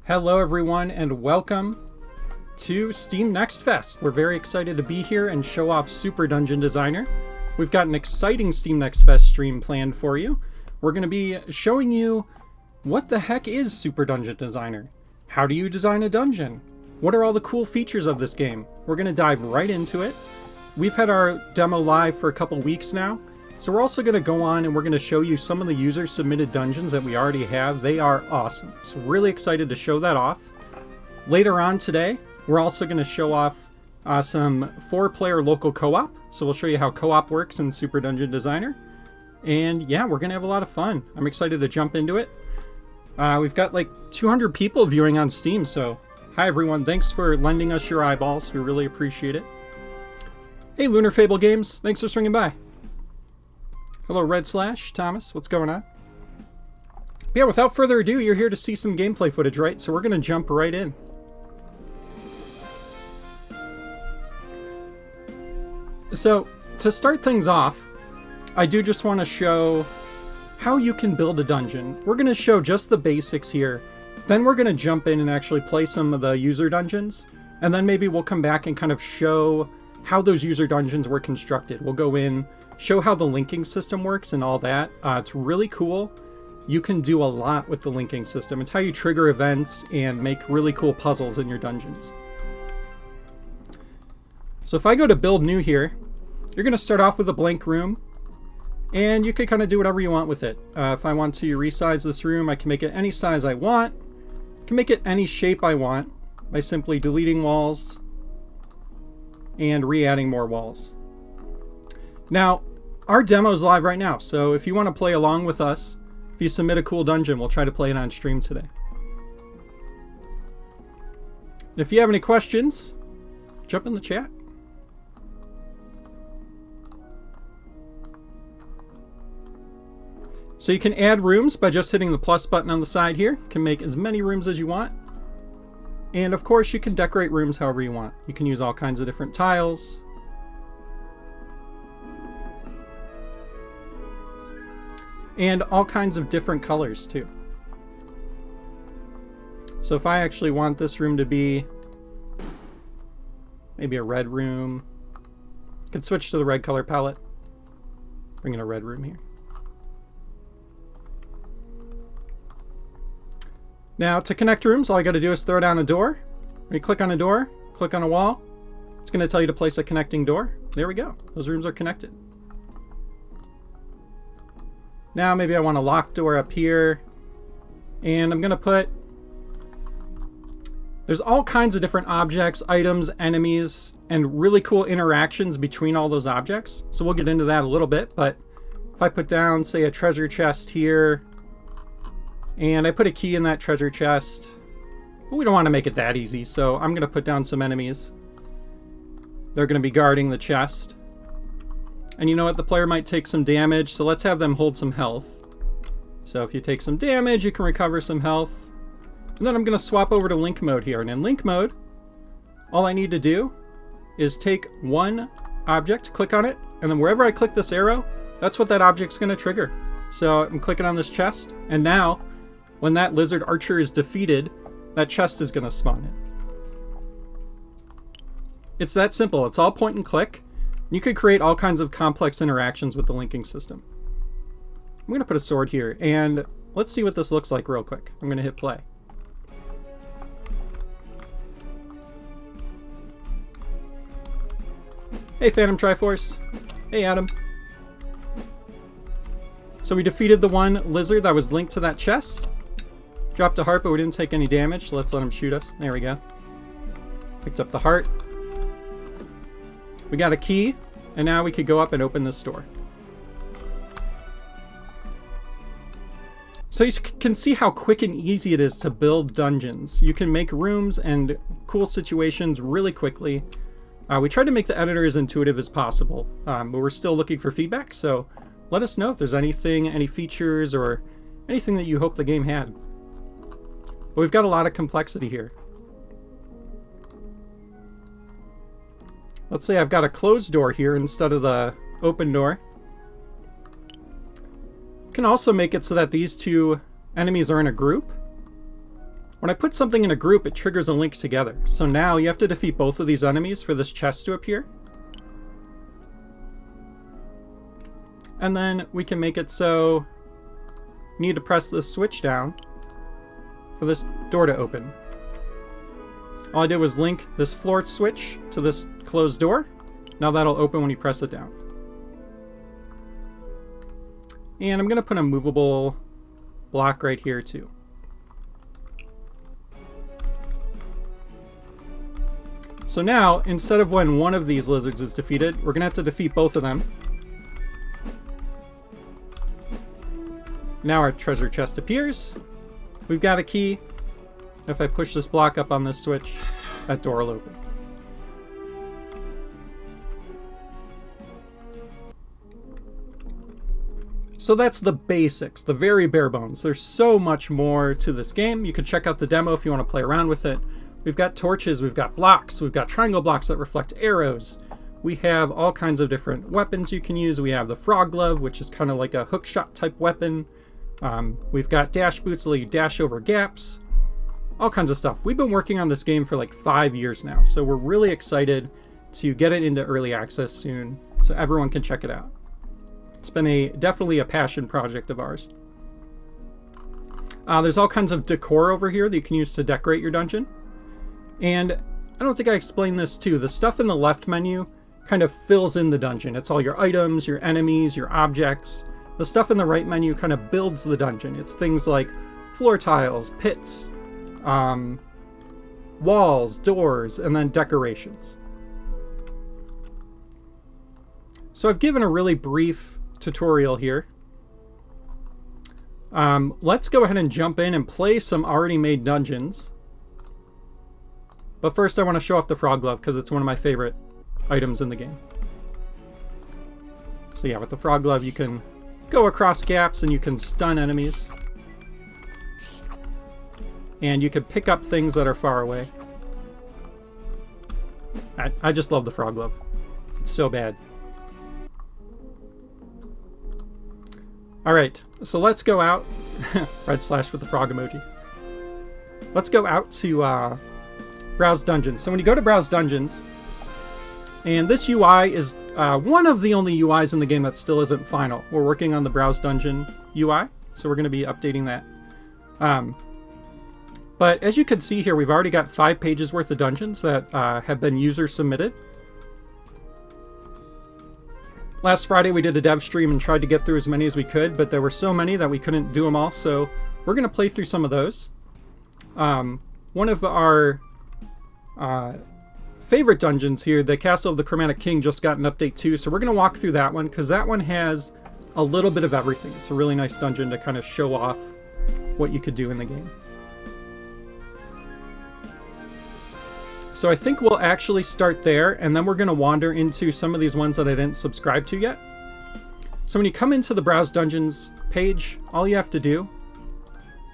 Hello everyone and welcome to Steam Next Fest. We're very excited to be here and show off Super Dungeon Designer. We've got an exciting Steam Next Fest stream planned for you. We're going to be showing you what the heck is Super Dungeon Designer? How do you design a dungeon? What are all the cool features of this game? We're going to dive right into it. We've had our demo live for a couple weeks now. So we're also going to go on and we're going to show you some of the user submitted dungeons that we already have. They are awesome. So really excited to show that off. Later on today, we're also going to show off some 4-player local co-op. So we'll show you how co-op works in Super Dungeon Designer. And yeah, we're going to have a lot of fun. I'm excited to jump into it. We've got like 200 people viewing on Steam. So hi everyone. Thanks for lending us your eyeballs. We really appreciate it. Hey Lunar Fable Games. Thanks for swinging by. Hello, Red Slash, Thomas, what's going on? But yeah, without further ado, you're here to see some gameplay footage, right? So we're going to jump right in. So, to start things off, I do just want to show how you can build a dungeon. We're going to show just the basics here. Then we're going to jump in and actually play some of the user dungeons. And then maybe we'll come back and kind of show how those user dungeons were constructed. We'll go in, show how the linking system works and all that. It's really cool. You can do a lot with the linking system. It's how you trigger events and make really cool puzzles in your dungeons. So if I go to build new here, you're going to start off with a blank room and you can kind of do whatever you want with it. If I want to resize this room, I can make it any size I want. I can make it any shape I want by simply deleting walls and re-adding more walls. Now, our demo is live right now, so if you want to play along with us, if you submit a cool dungeon, we'll try to play it on stream today. If you have any questions, jump in the chat. So you can add rooms by just hitting the plus button on the side here. You can make as many rooms as you want. And of course, you can decorate rooms however you want. You can use all kinds of different tiles. And all kinds of different colors too. So if I actually want this room to be maybe a red room, I can switch to the red color palette. Bring in a red room here. Now to connect rooms, all I got to do is throw down a door. When you click on a door, click on a wall, it's going to tell you to place a connecting door. There we go. Those rooms are connected. Now maybe I want a locked door up here, and I'm gonna put, there's all kinds of different objects, items, enemies, and really cool interactions between all those objects. So we'll get into that a little bit, but if I put down, say, a treasure chest here, and I put a key in that treasure chest, but we don't want to make it that easy, so I'm gonna put down some enemies. They're gonna be guarding the chest. And you know what? The player might take some damage, so let's have them hold some health. So if you take some damage, you can recover some health. And then I'm going to swap over to Link mode here. And in Link mode, all I need to do is take one object, click on it, and then wherever I click this arrow, that's what that object's going to trigger. So I'm clicking on this chest, and now when that lizard archer is defeated, that chest is going to spawn in. It's that simple. It's all point and click. You could create all kinds of complex interactions with the linking system. I'm going to put a sword here, and let's see what this looks like real quick. I'm going to hit play. Hey, Phantom Triforce. Hey, Adam. So we defeated the one lizard that was linked to that chest. Dropped a heart, but we didn't take any damage, so let's let him shoot us. There we go. Picked up the heart. We got a key, and now we could go up and open this door. So you can see how quick and easy it is to build dungeons. You can make rooms and cool situations really quickly. We tried to make the editor as intuitive as possible, but we're still looking for feedback, so let us know if there's anything, any features, or anything that you hope the game had. But we've got a lot of complexity here. Let's say I've got a closed door here instead of the open door. You can also make it so that these two enemies are in a group. When I put something in a group, it triggers a link together. So now you have to defeat both of these enemies for this chest to appear. And then we can make it so you need to press this switch down for this door to open. All I did was link this floor switch to this closed door. Now that'll open when you press it down. And I'm going to put a movable block right here too. So now, instead of when one of these lizards is defeated, we're going to have to defeat both of them. Now our treasure chest appears. We've got a key. If I push this block up on this switch, that door will open. So that's the basics, the very bare bones. There's so much more to this game. You can check out the demo if you want to play around with it. We've got torches, we've got blocks, we've got triangle blocks that reflect arrows. We have all kinds of different weapons you can use. We have the frog glove, which is kind of like a hookshot type weapon. We've got dash boots that let you dash over gaps. All kinds of stuff. We've been working on this game for like 5 years now, so we're really excited to get it into early access soon so everyone can check it out. It's been definitely a passion project of ours. There's all kinds of decor over here that you can use to decorate your dungeon. And I don't think I explained this too. The stuff in the left menu kind of fills in the dungeon. It's all your items, your enemies, your objects. The stuff in the right menu kind of builds the dungeon. It's things like floor tiles, pits, walls, doors, and then decorations. So I've given a really brief tutorial here. Let's go ahead and jump in and play some already made dungeons. But first I want to show off the frog glove because it's one of my favorite items in the game. So yeah, with the frog glove you can go across gaps and you can stun enemies. And you can pick up things that are far away. I just love the frog glove. It's so bad. Alright, so let's go out. Red slash with the frog emoji. Let's go out to Browse Dungeons. So when you go to Browse Dungeons, and this UI is one of the only UIs in the game that still isn't final. We're working on the Browse Dungeon UI, so we're going to be updating that. But as you can see here, we've already got 5 pages worth of dungeons that have been user submitted. Last Friday we did a dev stream and tried to get through as many as we could, but there were so many that we couldn't do them all, so we're going to play through some of those. One of our favorite dungeons here, the Castle of the Chromatic King, just got an update too, so we're going to walk through that one because that one has a little bit of everything. It's a really nice dungeon to kind of show off what you could do in the game. So I think we'll actually start there, and then we're going to wander into some of these ones that I didn't subscribe to yet. So when you come into the Browse Dungeons page, all you have to do,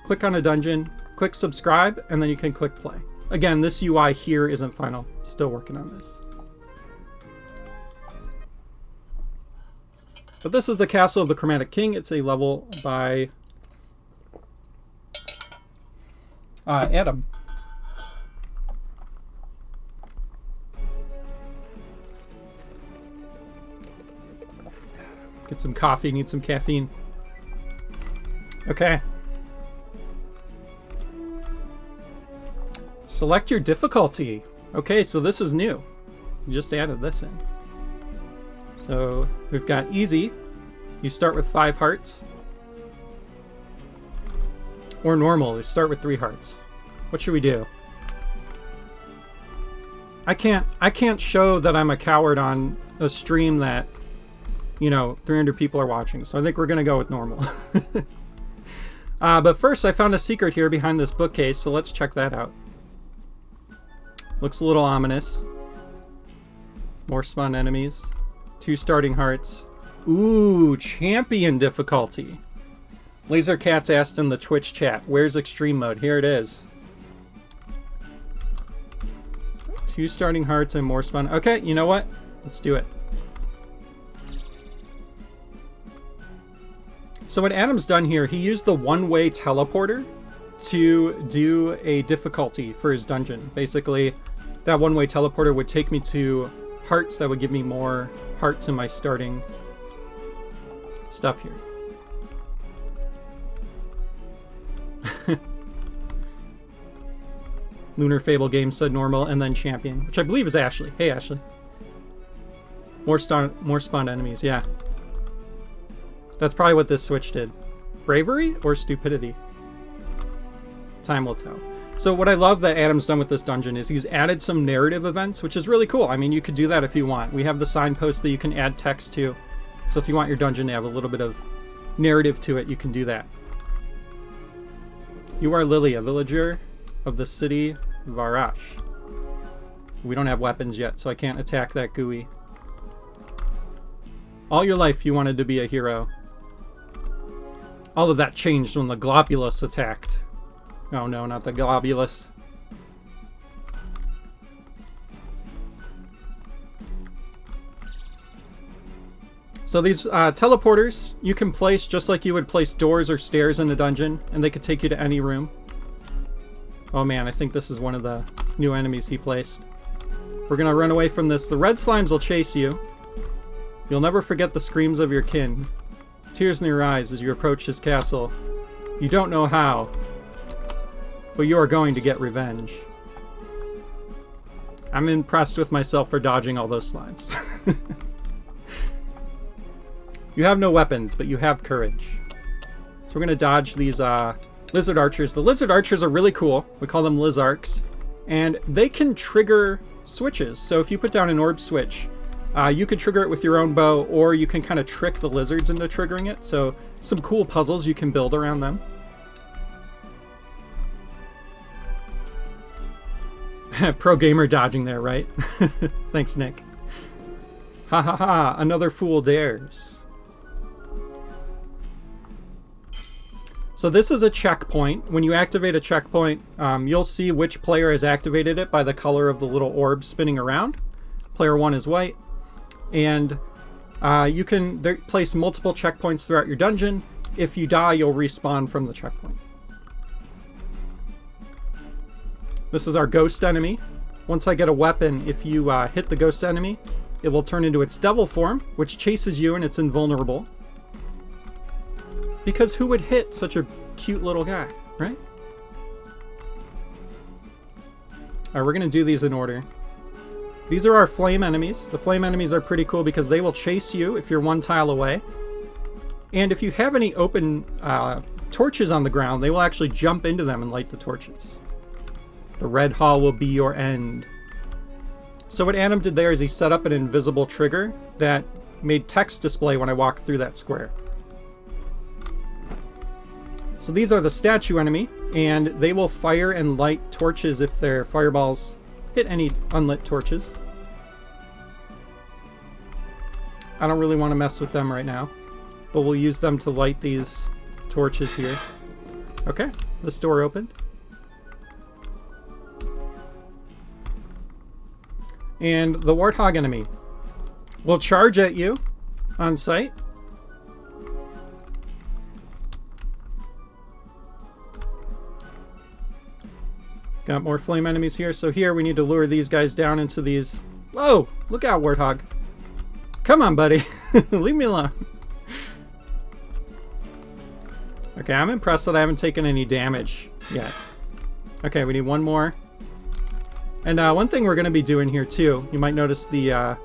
click on a dungeon, click subscribe, and then you can click play. Again, this UI here isn't final. Still working on this. But this is the Castle of the Chromatic King. It's a level by Adam. Get some coffee, need some caffeine. Okay. Select your difficulty. Okay, so this is new. You just added this in. So we've got easy. You start with 5 hearts. Or normal, you start with 3 hearts. What should we do? I can't show that I'm a coward on a stream that, you know, 300 people are watching. So I think we're gonna go with normal. But first I found a secret here behind this bookcase, so let's check that out. Looks a little ominous. More spawn enemies. 2 starting hearts. Ooh, champion difficulty. Laser Cats asked in the Twitch chat, where's extreme mode? Here it is. 2 starting hearts and more spawn. Okay, you know what? Let's do it. So what Adam's done here, he used the one-way teleporter to do a difficulty for his dungeon. Basically, that one-way teleporter would take me to hearts that would give me more hearts in my starting stuff here. Lunar Fable Games said normal and then champion, which I believe is Ashley. Hey, Ashley. More spawned enemies, yeah. That's probably what this switch did. Bravery or stupidity? Time will tell. So what I love that Adam's done with this dungeon is he's added some narrative events, which is really cool. I mean, you could do that if you want. We have the signpost that you can add text to. So if you want your dungeon to have a little bit of narrative to it, you can do that. You are Lily, a villager of the city Varash. We don't have weapons yet, so I can't attack that GUI. All your life you wanted to be a hero. All of that changed when the Globulus attacked. Oh no, not the Globulus. So these teleporters you can place just like you would place doors or stairs in a dungeon, and they could take you to any room. Oh man, I think this is one of the new enemies he placed. We're gonna run away from this. The red slimes will chase you. You'll never forget the screams of your kin. Tears in your eyes as you approach his castle. You don't know how, but you are going to get revenge. I'm impressed with myself for dodging all those slimes. You have no weapons, but you have courage. So we're going to dodge these lizard archers. The lizard archers are really cool. We call them Lizarks. And they can trigger switches. So if you put down an orb switch, you can trigger it with your own bow, or you can kind of trick the lizards into triggering it. So some cool puzzles you can build around them. Pro gamer dodging there, right? Thanks, Nick. Ha ha ha, another fool dares. So this is a checkpoint. When you activate a checkpoint, you'll see which player has activated it by the color of the little orb spinning around. Player 1 is white. And you can place multiple checkpoints throughout your dungeon. If you die, you'll respawn from the checkpoint. This is our ghost enemy. Once I get a weapon, if you hit the ghost enemy, it will turn into its devil form, which chases you and it's invulnerable. Because who would hit such a cute little guy, right? Alright, we're going to do these in order. These are our flame enemies. The flame enemies are pretty cool because they will chase you if you're 1 tile away. And if you have any open torches on the ground, they will actually jump into them and light the torches. The red hall will be your end. So what Adam did there is he set up an invisible trigger that made text display when I walked through that square. So these are the statue enemy, and they will fire and light torches if their fireballs hit any unlit torches. I don't really want to mess with them right now, but we'll use them to light these torches here. Okay, this door opened. And the warthog enemy will charge at you on sight. Got more flame enemies here. So here we need to lure these guys down into these. Whoa, look out, warthog. Come on, buddy. Leave me alone. Okay, I'm impressed that I haven't taken any damage yet. Okay, we need one more. And one thing we're going to be doing here too, you might notice the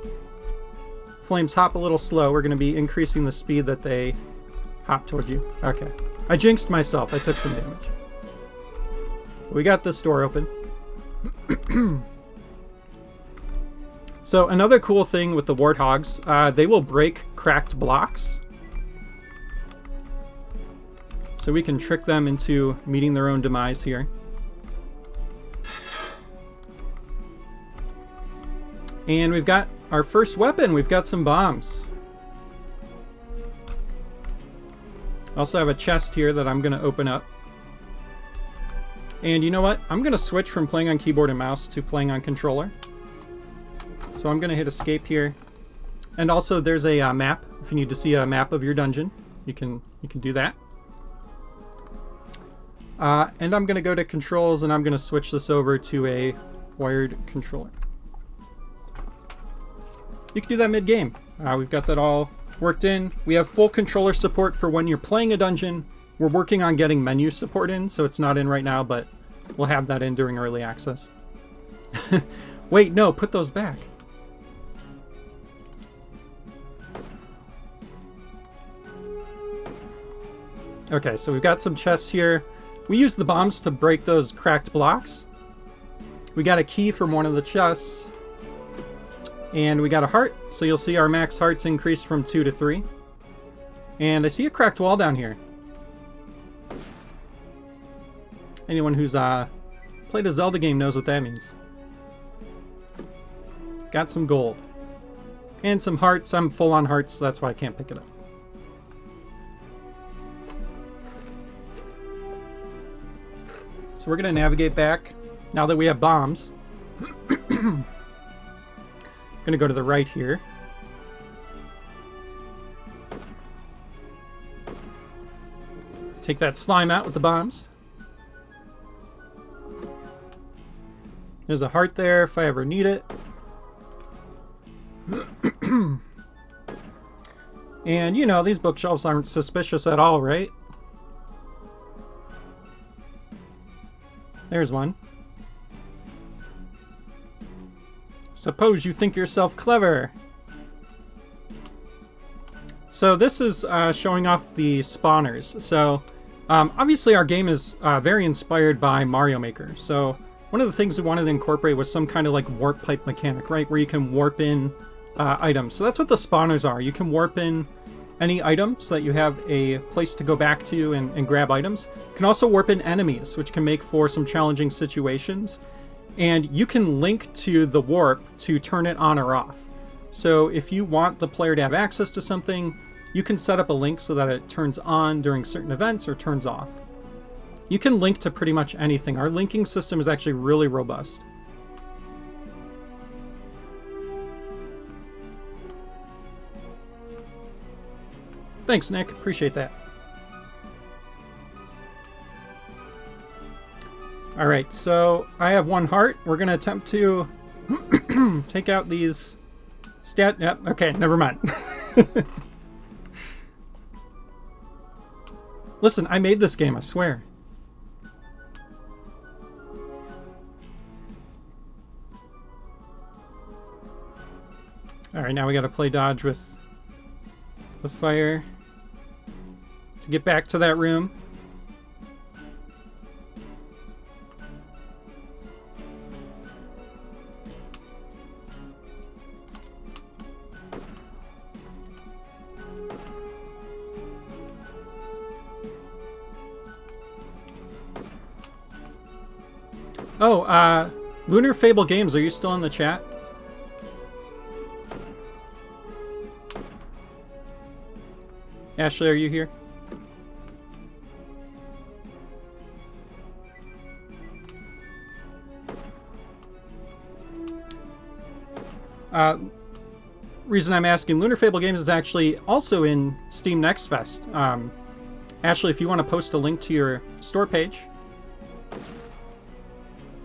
flames hop a little slow. We're going to be increasing the speed that they hop toward you. Okay. I jinxed myself. I took some damage. We got this door open. So another cool thing with the warthogs, they will break cracked blocks. So we can trick them into meeting their own demise here. And we've got our first weapon. We've got some bombs. Also have a chest here that I'm going to open up. And you know what? I'm going to switch from playing on keyboard and mouse to playing on controller. So I'm going to hit escape here. And also there's a map. If you need to see a map of your dungeon, you can do that. And I'm going to go to controls and I'm going to switch this over to a wired controller. You can do that mid-game. We've got that all worked in. We have full controller support for when you're playing a dungeon. We're working on getting menu support in, so it's not in right now, but we'll have that in during early access. Wait, no, put those back. Okay, so we've got some chests here. We use the bombs to break those cracked blocks. We got a key from one of the chests. And we got a heart, so you'll see our max hearts increase from 2 to 3. And I see a cracked wall down here. Anyone who's played a Zelda game knows what that means. Got some gold. And some hearts. I'm full on hearts, so that's why I can't pick it up. So we're going to navigate back now that we have bombs. Going to go to the right here. Take that slime out with the bombs. There's a heart there if I ever need it. And you know, these bookshelves aren't suspicious at all, right? There's one. Suppose you think yourself clever. So this is showing off the spawners. So obviously our game is very inspired by Mario Maker. So one of the things we wanted to incorporate was some kind of like warp pipe mechanic, right? Where you can warp in items. So that's what the spawners are. You can warp in any item so that you have a place to go back to and grab items. You can also warp in enemies, which can make for some challenging situations. And you can link to the warp to turn it on or off. So if you want the player to have access to something, you can set up a link so that it turns on during certain events or turns off. You can link to pretty much anything. Our linking system is actually really robust. Thanks, Nick. Appreciate that. All right, so I have one heart. We're going to attempt to take out these Yep, okay, never mind. Listen, I made this game, I swear. All right, now we got to play dodge with the fire to get back to that room. Oh, Lunar Fable Games, are you still in the chat? Ashley, are you here? Reason I'm asking, Lunar Fable Games is actually also in Steam Next Fest. Ashley, if you want to post a link to your store page,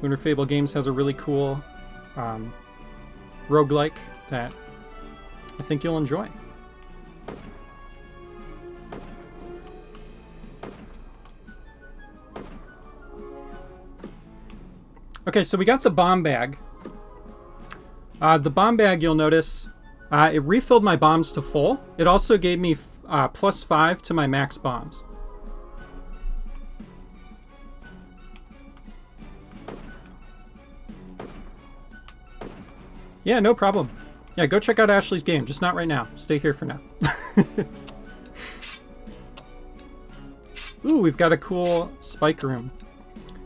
Lunar Fable Games has a really cool roguelike that I think you'll enjoy. Okay, so we got the bomb bag. The bomb bag, you'll notice, it refilled my bombs to full. It also gave me +5 to my max bombs. Yeah, no problem. Yeah, go check out Ashley's game, just not right now. Stay here for now. Ooh, we've got a cool spike room.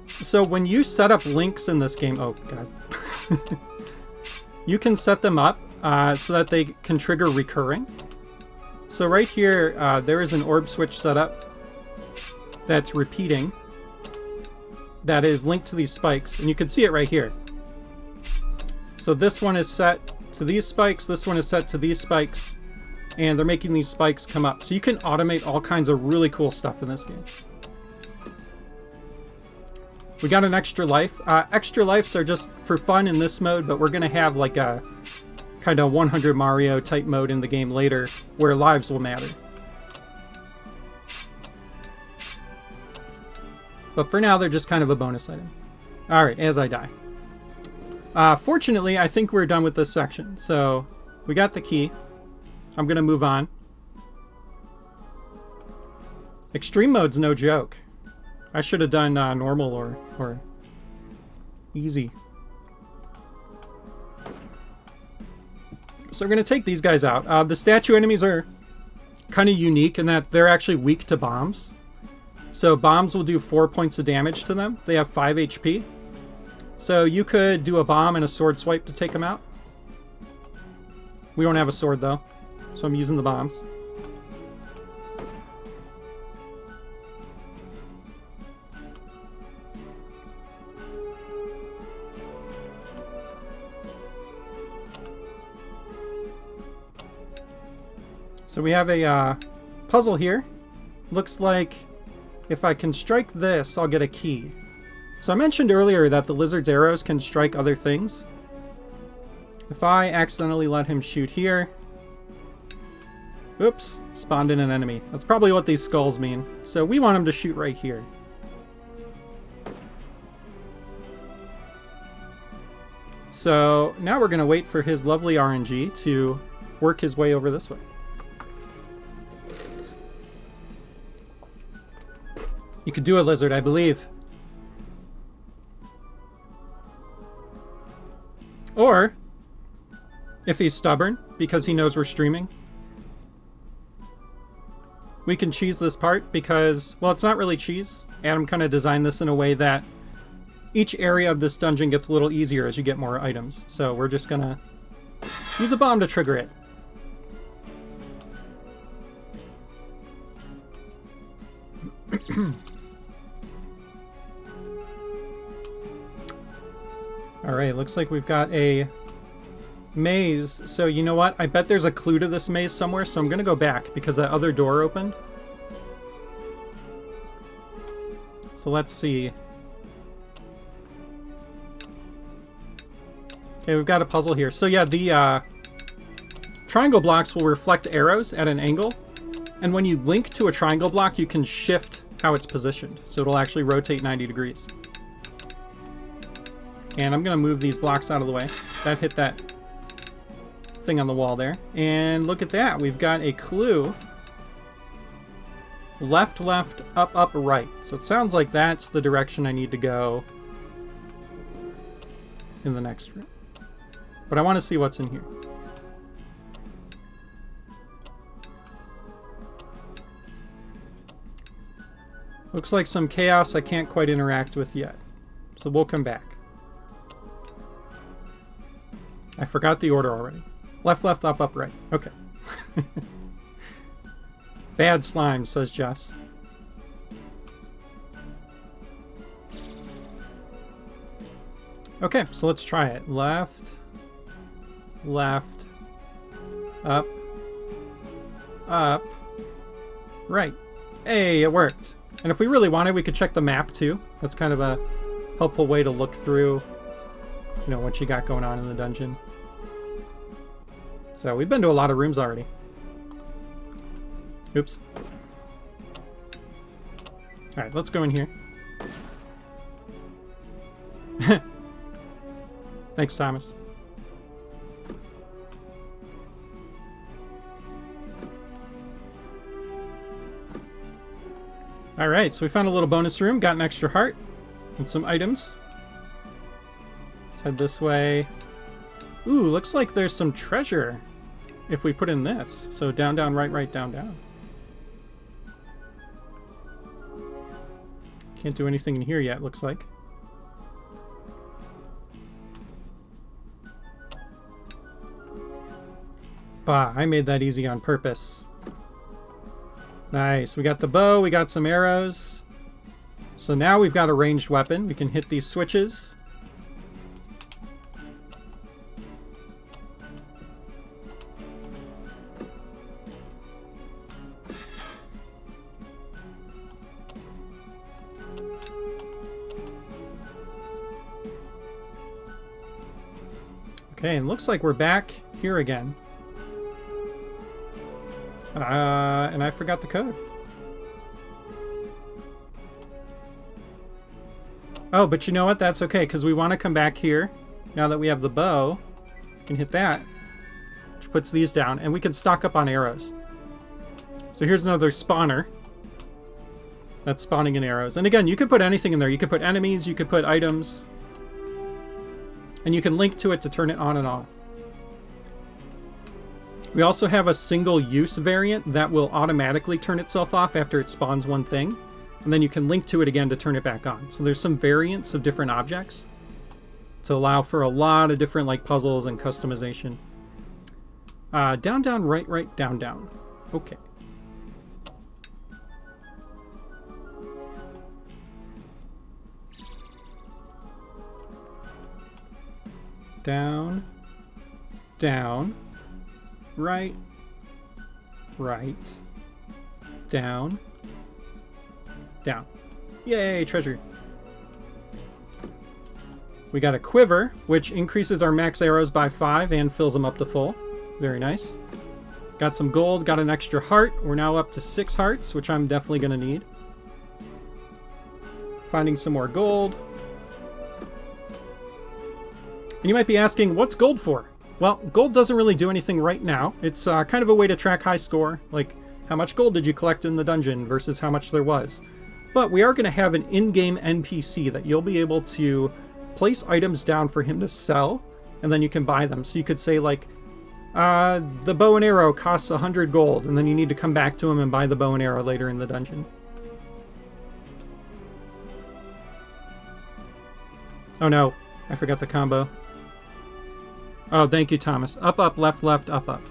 So when you set up links in this game, oh god. You can set them up so that they can trigger recurring. So right here, there is an orb switch set up that's repeating. That is linked to these spikes, and you can see it right here. So this one is set to these spikes, this one is set to these spikes, and they're making these spikes come up. So you can automate all kinds of really cool stuff in this game. We got an extra life. Extra lives are just for fun in this mode, but we're going to have like a kind of 100 Mario type mode in the game later where lives will matter. But for now, they're just kind of a bonus item. Alright, as I die. Fortunately, I think we're done with this section. So, we got the key. I'm going to move on. Extreme mode's no joke. I should have done normal or easy. So we're going to take these guys out. The statue enemies are kind of unique in that they're actually weak to bombs. So bombs will do 4 points of damage to them. They have 5 HP. So you could do a bomb and a sword swipe to take them out. We don't have a sword though, so I'm using the bombs. So we have a puzzle here. Looks like if I can strike this, I'll get a key. So I mentioned earlier that the lizard's arrows can strike other things. If I accidentally let him shoot here... Oops, spawned in an enemy. That's probably what these skulls mean. So we want him to shoot right here. So now we're going to wait for his lovely RNG to work his way over this way. You could do it, lizard, I believe. Or, if he's stubborn, because he knows we're streaming, we can cheese this part because, well, it's not really cheese. Adam kind of designed this in a way that each area of this dungeon gets a little easier as you get more items. So we're just gonna use a bomb to trigger it. Alright, looks like we've got a maze. So you know what? I bet there's a clue to this maze somewhere, so I'm going to go back because that other door opened. So let's see. Okay, we've got a puzzle here. So yeah, the triangle blocks will reflect arrows at an angle. And when you link to a triangle block, you can shift how it's positioned. So it'll actually rotate 90 degrees. And I'm going to move these blocks out of the way. That hit that thing on the wall there. And look at that. We've got a clue. Left, left, up, up, right. So it sounds like that's the direction I need to go in the next room. But I want to see what's in here. Looks like some chaos I can't quite interact with yet. So we'll come back. I forgot the order already. Left, left, up, up, right. Okay. Bad slime, says Jess. Okay, so let's try it. Left, left, up, up, right. Hey, it worked. And if we really wanted, we could check the map too. That's kind of a helpful way to look through, you know, what you got going on in the dungeon. So we've been to a lot of rooms already. Oops. Alright, let's go in here. Thanks, Thomas. Alright, so we found a little bonus room, got an extra heart, and some items. Let's head this way. Ooh, looks like there's some treasure if we put in this. So down, down, right, right, down, down. Can't do anything in here yet, looks like. Bah, I made that easy on purpose. Nice, we got the bow, we got some arrows. So now we've got a ranged weapon. We can hit these switches. Okay, and looks like we're back here again. And I forgot the code. Oh, but you know what? That's okay, because we want to come back here. Now that we have the bow, we can hit that, which puts these down, and we can stock up on arrows. So here's another spawner. That's spawning in arrows. And again, you could put anything in there. You could put enemies, you could put items. And you can link to it to turn it on and off. We also have a single use variant that will automatically turn itself off after it spawns one thing. And then you can link to it again to turn it back on. So there's some variants of different objects to allow for a lot of different like puzzles and customization. Down, down, right, right, down, down. Okay. Down, down, right, right, down, down. Yay, treasure. We got a quiver, which increases our max arrows by 5 and fills them up to full. Very nice. Got some gold, got an extra heart. We're now up to 6 hearts, which I'm definitely going to need. Finding some more gold. And you might be asking, what's gold for? Well, gold doesn't really do anything right now. It's kind of a way to track high score, like how much gold did you collect in the dungeon versus how much there was. But we are going to have an in-game NPC that you'll be able to place items down for him to sell, and then you can buy them. So you could say like, the bow and arrow costs 100 gold, and then you need to come back to him and buy the bow and arrow later in the dungeon. Oh no, I forgot the combo. Oh, thank you, Thomas. Up, up, left, left, up, up.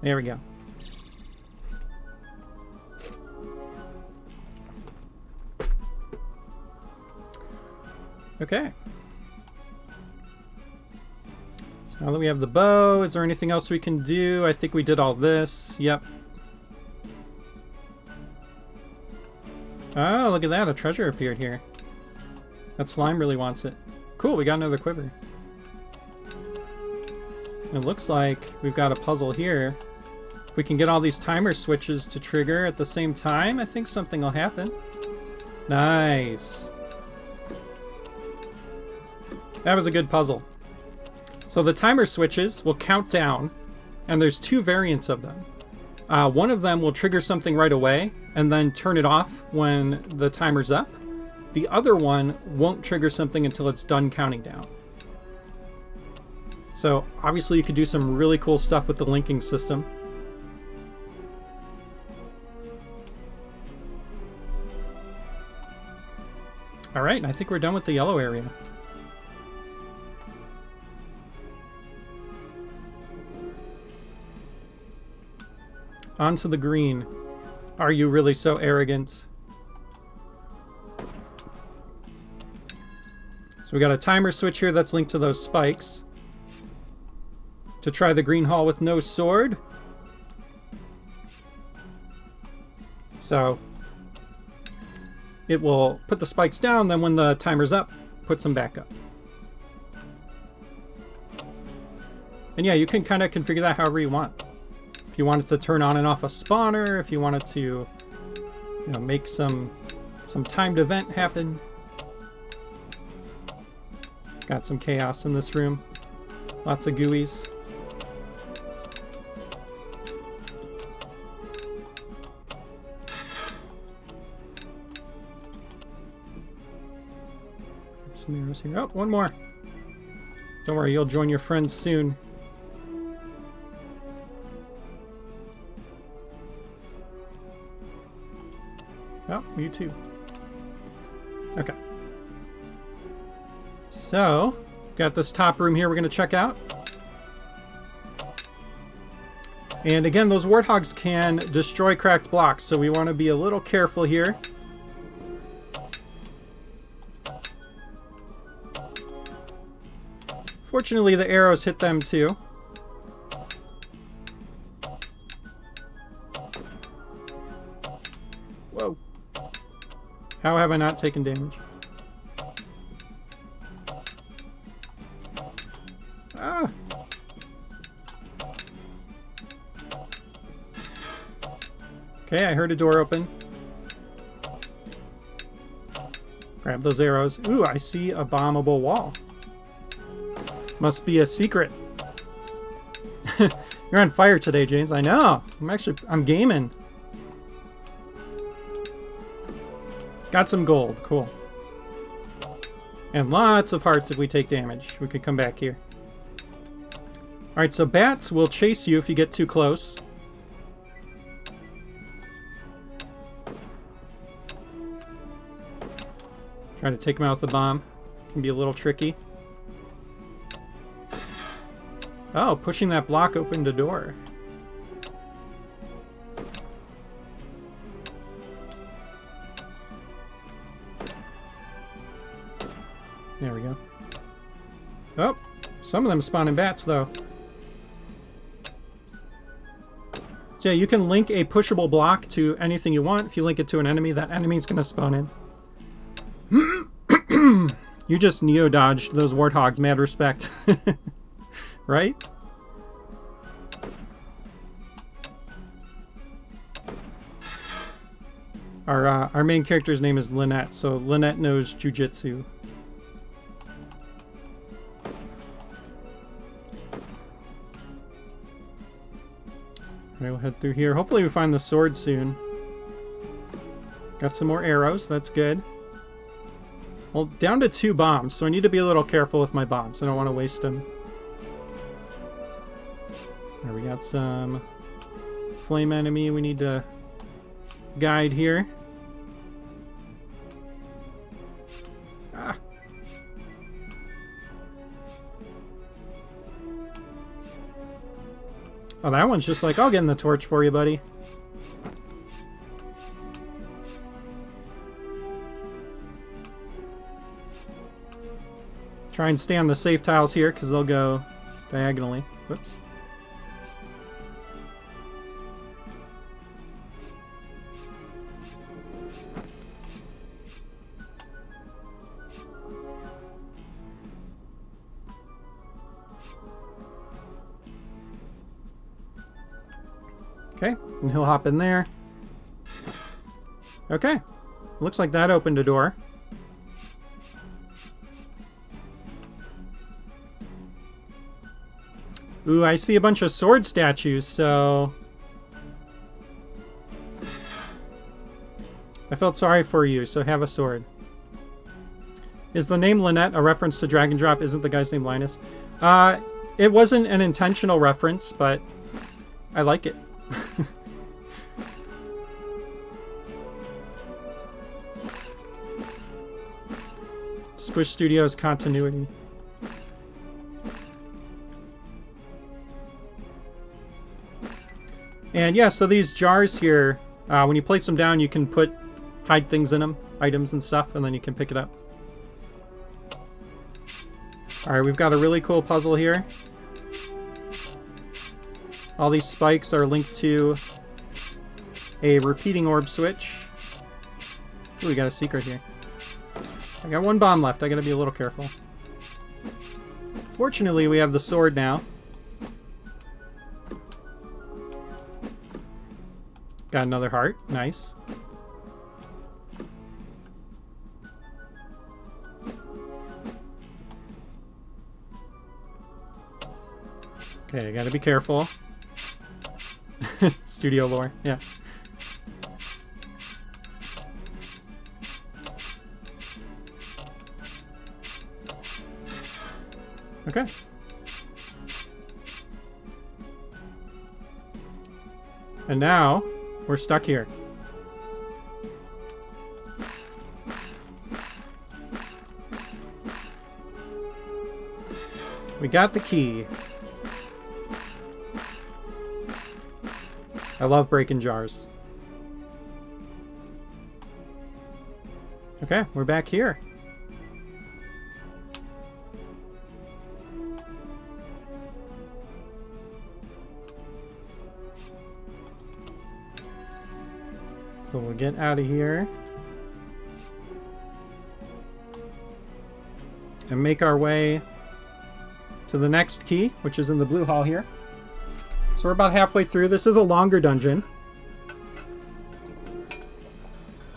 There we go. Okay. So now that we have the bow, is there anything else we can do? I think we did all this. Yep. Oh, look at that. A treasure appeared here. That slime really wants it. Cool, we got another quiver. It looks like we've got a puzzle here. If we can get all these timer switches to trigger at the same time, I think something will happen. Nice. That was a good puzzle. So the timer switches will count down, and there's 2 variants of them. One of them will trigger something right away and then turn it off when the timer's up. The other one won't trigger something until it's done counting down. So obviously you could do some really cool stuff with the linking system. Alright, I think we're done with the yellow area. On to the green. Are you really so arrogant? So we got a timer switch here that's linked to those spikes. To try the green hall with no sword. So it will put the spikes down, then when the timer's up, puts them back up. And yeah, you can kind of configure that however you want. If you want it to turn on and off a spawner, if you want it to, you know, make some timed event happen. Got some chaos in this room. Lots of GUIs. Some arrows here. Oh, one more. Don't worry, you'll join your friends soon. Oh, you too. Okay. So, got this top room here we're going to check out. And again, those warthogs can destroy cracked blocks, so we want to be a little careful here. Fortunately, the arrows hit them too. Whoa. How have I not taken damage? Ah. Okay, I heard a door open. Grab those arrows. Ooh, I see a bombable wall. Must be a secret. You're on fire today, James. I know. I'm gaming. Got some gold. Cool. And lots of hearts if we take damage. We could come back here. Alright, so bats will chase you if you get too close. Trying to take them out with the bomb. Can be a little tricky. Oh, pushing that block opened a door. There we go. Oh, some of them spawning bats, though. So yeah, you can link a pushable block to anything you want. If you link it to an enemy, that enemy's going to spawn in. You just neo-dodged those warthogs, mad respect. Right? Our main character's name is Lynette, so Lynette knows jujitsu. Alright, we'll head through here. Hopefully we find the sword soon. Got some more arrows, that's good. Well, down to 2 bombs, so I need to be a little careful with my bombs. I don't want to waste them. There, we got some flame enemy we need to guide here. Ah. Oh, that one's just like, I'll get in the torch for you, buddy. Try and stay on the safe tiles here, because they'll go diagonally. Whoops. Okay, and he'll hop in there. Okay, looks like that opened a door. Ooh, I see a bunch of sword statues, so... I felt sorry for you, so have a sword. Is the name Lynette a reference to Drag and Drop? Isn't the guy's name Linus? It wasn't an intentional reference, but I like it. Squish Studios continuity. And yeah, so these jars here, when you place them down, you can hide things in them, items and stuff, and then you can pick it up. Alright, we've got a really cool puzzle here. All these spikes are linked to a repeating orb switch. Ooh, we got a secret here. I got one bomb left. I gotta be a little careful. Fortunately, we have the sword now. Got another heart. Nice. Okay, I gotta be careful. Studio lore, yeah. Okay. And now, we're stuck here. We got the key. I love breaking jars. Okay, we're back here. So we'll get out of here and make our way to the next key, which is in the blue hall here. So we're about halfway through. This is a longer dungeon. You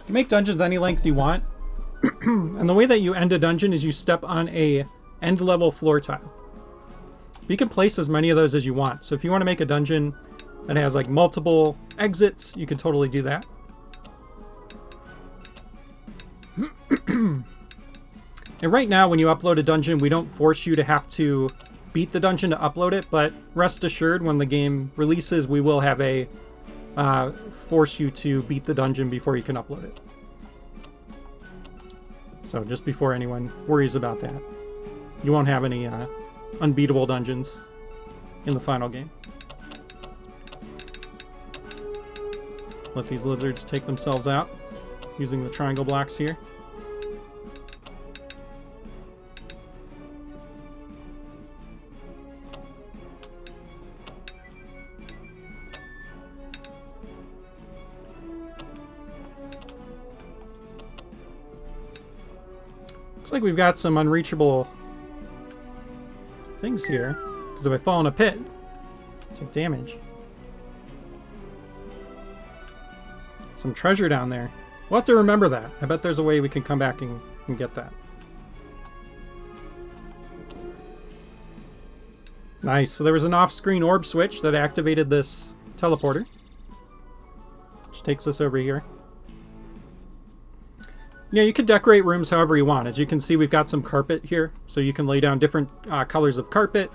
can make dungeons any length you want. And the way that you end a dungeon is you step on a end level floor tile. You can place as many of those as you want. So if you want to make a dungeon that has like multiple exits, you can totally do that. And right now, when you upload a dungeon, we don't force you to have to beat the dungeon to upload it, but rest assured, when the game releases, we will have a force you to beat the dungeon before you can upload it. So just before anyone worries about that, you won't have any unbeatable dungeons in the final game. Let these lizards take themselves out using the triangle blocks here. Looks like we've got some unreachable things here, because if I fall in a pit, I take damage. Some treasure down there. We'll have to remember that. I bet there's a way we can come back and get that. Nice. So there was an off-screen orb switch that activated this teleporter, which takes us over here. Yeah, you can decorate rooms however you want. As you can see, we've got some carpet here, so you can lay down different colors of carpet.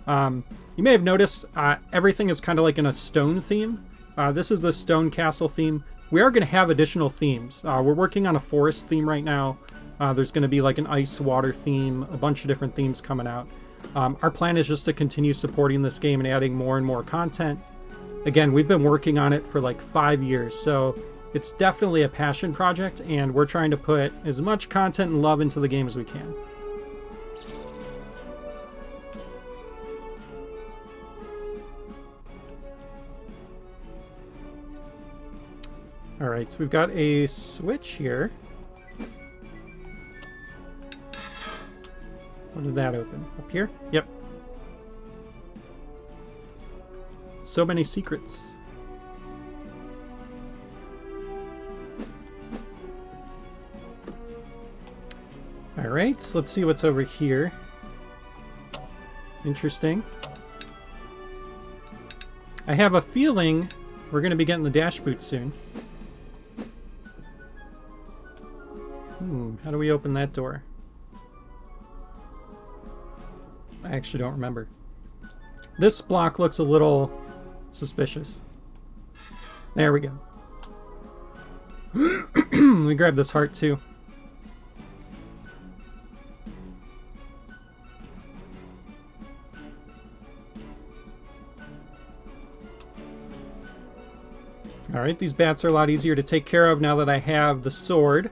You may have noticed everything is kind of like in a stone theme. This is the stone castle theme. We are going to have additional themes. We're working on a forest theme right now. There's going to be like an ice water theme, a bunch of different themes coming out. Our plan is just to continue supporting this game and adding more and more content. Again, we've been working on it for like 5 years, so it's definitely a passion project, and we're trying to put as much content and love into the game as we can. Alright, so we've got a switch here. What did that open? Up here? Yep. So many secrets. Alright, so let's see what's over here. Interesting. I have a feeling we're going to be getting the dash boot soon. How do we open that door? I actually don't remember. This block looks a little suspicious. There we go. Let me grab this heart too. Alright, these bats are a lot easier to take care of now that I have the sword.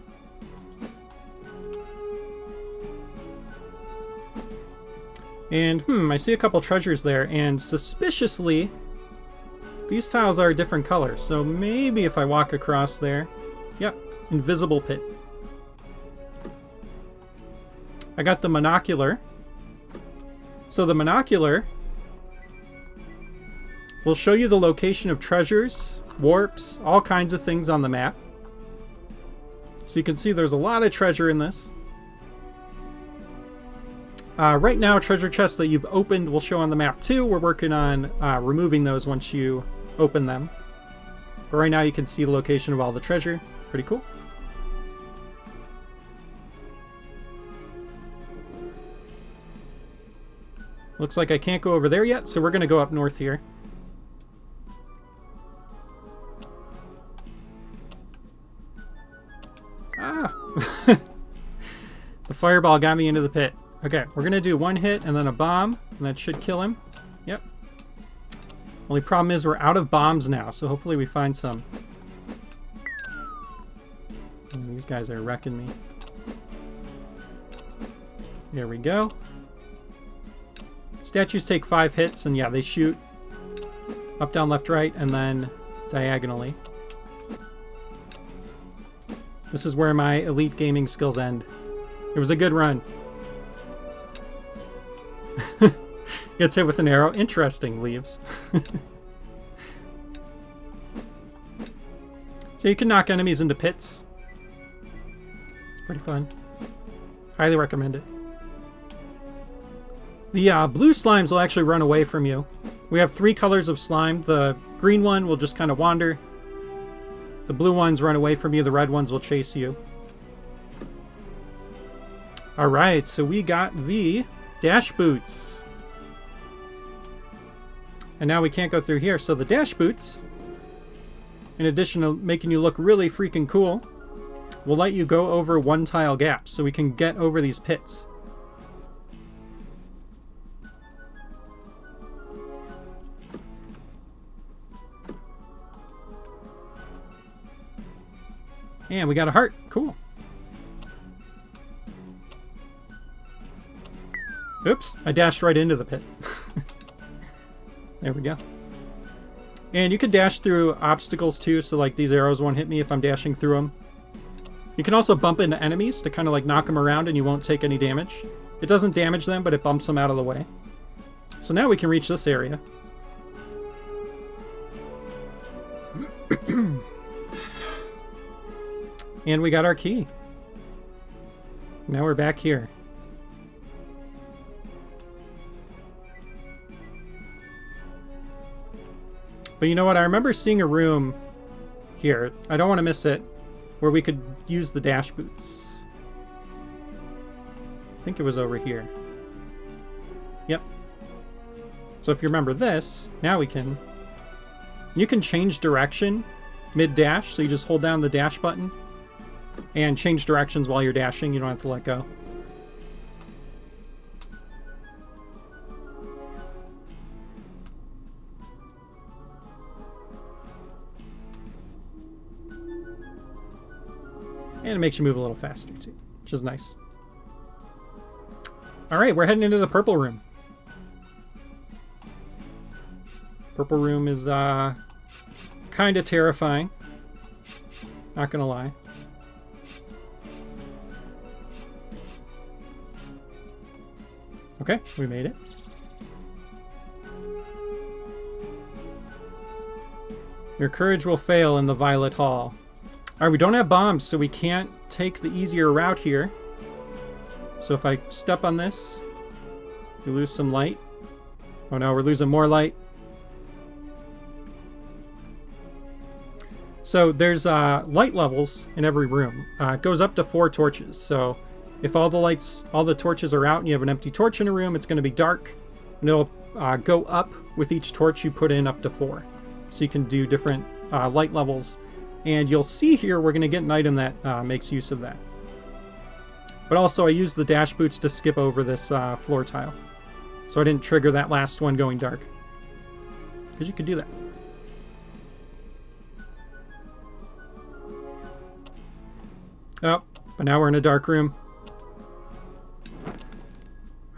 And, I see a couple treasures there, and suspiciously, these tiles are a different color. So maybe if I walk across there... Yep, invisible pit. I got the monocular. So the monocular will show you the location of treasures, warps, all kinds of things on the map. So you can see there's a lot of treasure in this. Right now, treasure chests that you've opened will show on the map too. We're working on removing those once you open them. But right now you can see the location of all the treasure. Pretty cool. Looks like I can't go over there yet, so we're going to go up north here. Ah! The fireball got me into the pit. Okay, we're going to do one hit and then a bomb, and that should kill him. Yep. Only problem is we're out of bombs now, so hopefully we find some. And these guys are wrecking me. There we go. Statues take 5 hits, and yeah, they shoot up, down, left, right, and then diagonally. This is where my elite gaming skills end. It was a good run. Gets hit with an arrow. Interesting, leaves. So you can knock enemies into pits. It's pretty fun. Highly recommend it. The blue slimes will actually run away from you. We have 3 colors of slime. The green one will just kind of wander. The blue ones run away from you. The red ones will chase you. Alright, so we got the dash boots. And now we can't go through here. So the dash boots, in addition to making you look really freaking cool, will let you go over 1 tile gaps so we can get over these pits. And we got a heart. Cool. Oops, I dashed right into the pit. There we go. And you can dash through obstacles too, so like these arrows won't hit me if I'm dashing through them. You can also bump into enemies to kind of like knock them around and you won't take any damage. It doesn't damage them, but it bumps them out of the way. So now we can reach this area. And we got our key. Now we're back here. But you know what? I remember seeing a room here. I don't want to miss it. Where we could use the dash boots. I think it was over here. Yep. So if you remember this, now we can... You can change direction mid-dash. So you just hold down the dash button. And change directions while you're dashing. You don't have to let go. And it makes you move a little faster too, which is nice. Alright, we're heading into the purple room. Purple room is kind of terrifying. Not gonna lie. Okay, we made it. Your courage will fail in the Violet Hall. Alright, we don't have bombs, so we can't take the easier route here. So if I step on this, we lose some light. Oh no, we're losing more light. So there's light levels in every room. It goes up to 4 torches. So if all the torches are out and you have an empty torch in a room, it's going to be dark. And it'll go up with each torch you put in up to 4. So you can do different light levels. And you'll see here we're going to get an item that makes use of that. But also I used the dash boots to skip over this floor tile. So I didn't trigger that last one going dark. Because you could do that. Oh, but now we're in a dark room.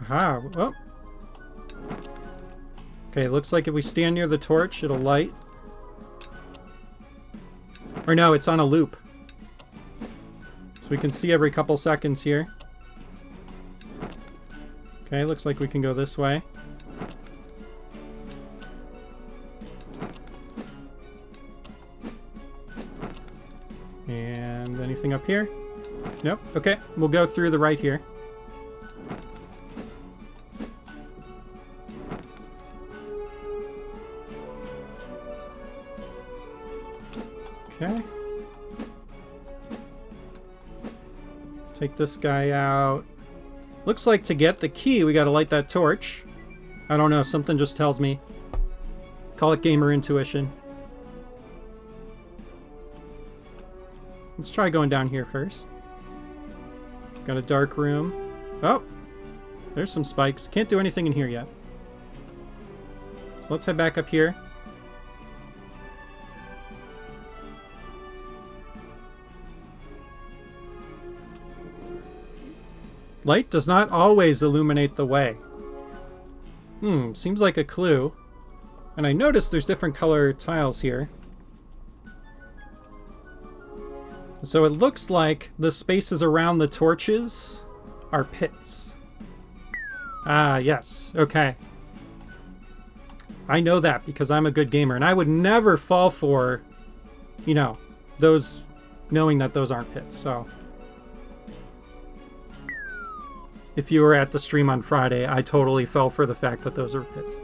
Aha. Oh. Okay, looks like if we stand near the torch, it'll light. Or no, it's on a loop. So we can see every couple seconds here. Okay, looks like we can go this way. And anything up here? Nope. Okay, we'll go through the right here. Okay. Take this guy out. Looks like to get the key, we gotta light that torch. I don't know, something just tells me. Call it gamer intuition. Let's try going down here first. Got a dark room. Oh! There's some spikes. Can't do anything in here yet. So let's head back up here. Light does not always illuminate the way. Seems like a clue. And I noticed there's different color tiles here. So it looks like the spaces around the torches are pits. Ah, yes. Okay. I know that because I'm a good gamer, and I would never fall for, you know, those, knowing that those aren't pits, so. If you were at the stream on Friday, I totally fell for the fact that those are pits.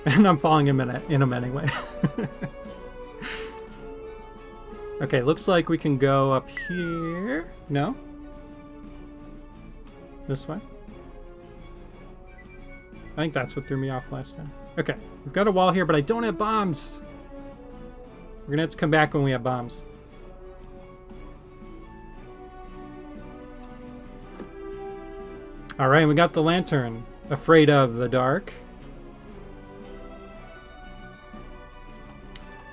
And I'm falling in them anyway. Okay, looks like we can go up here. No? This way? I think that's what threw me off last time. Okay, we've got a wall here, but I don't have bombs. We're gonna have to come back when we have bombs. Alright, we got the lantern. Afraid of the dark.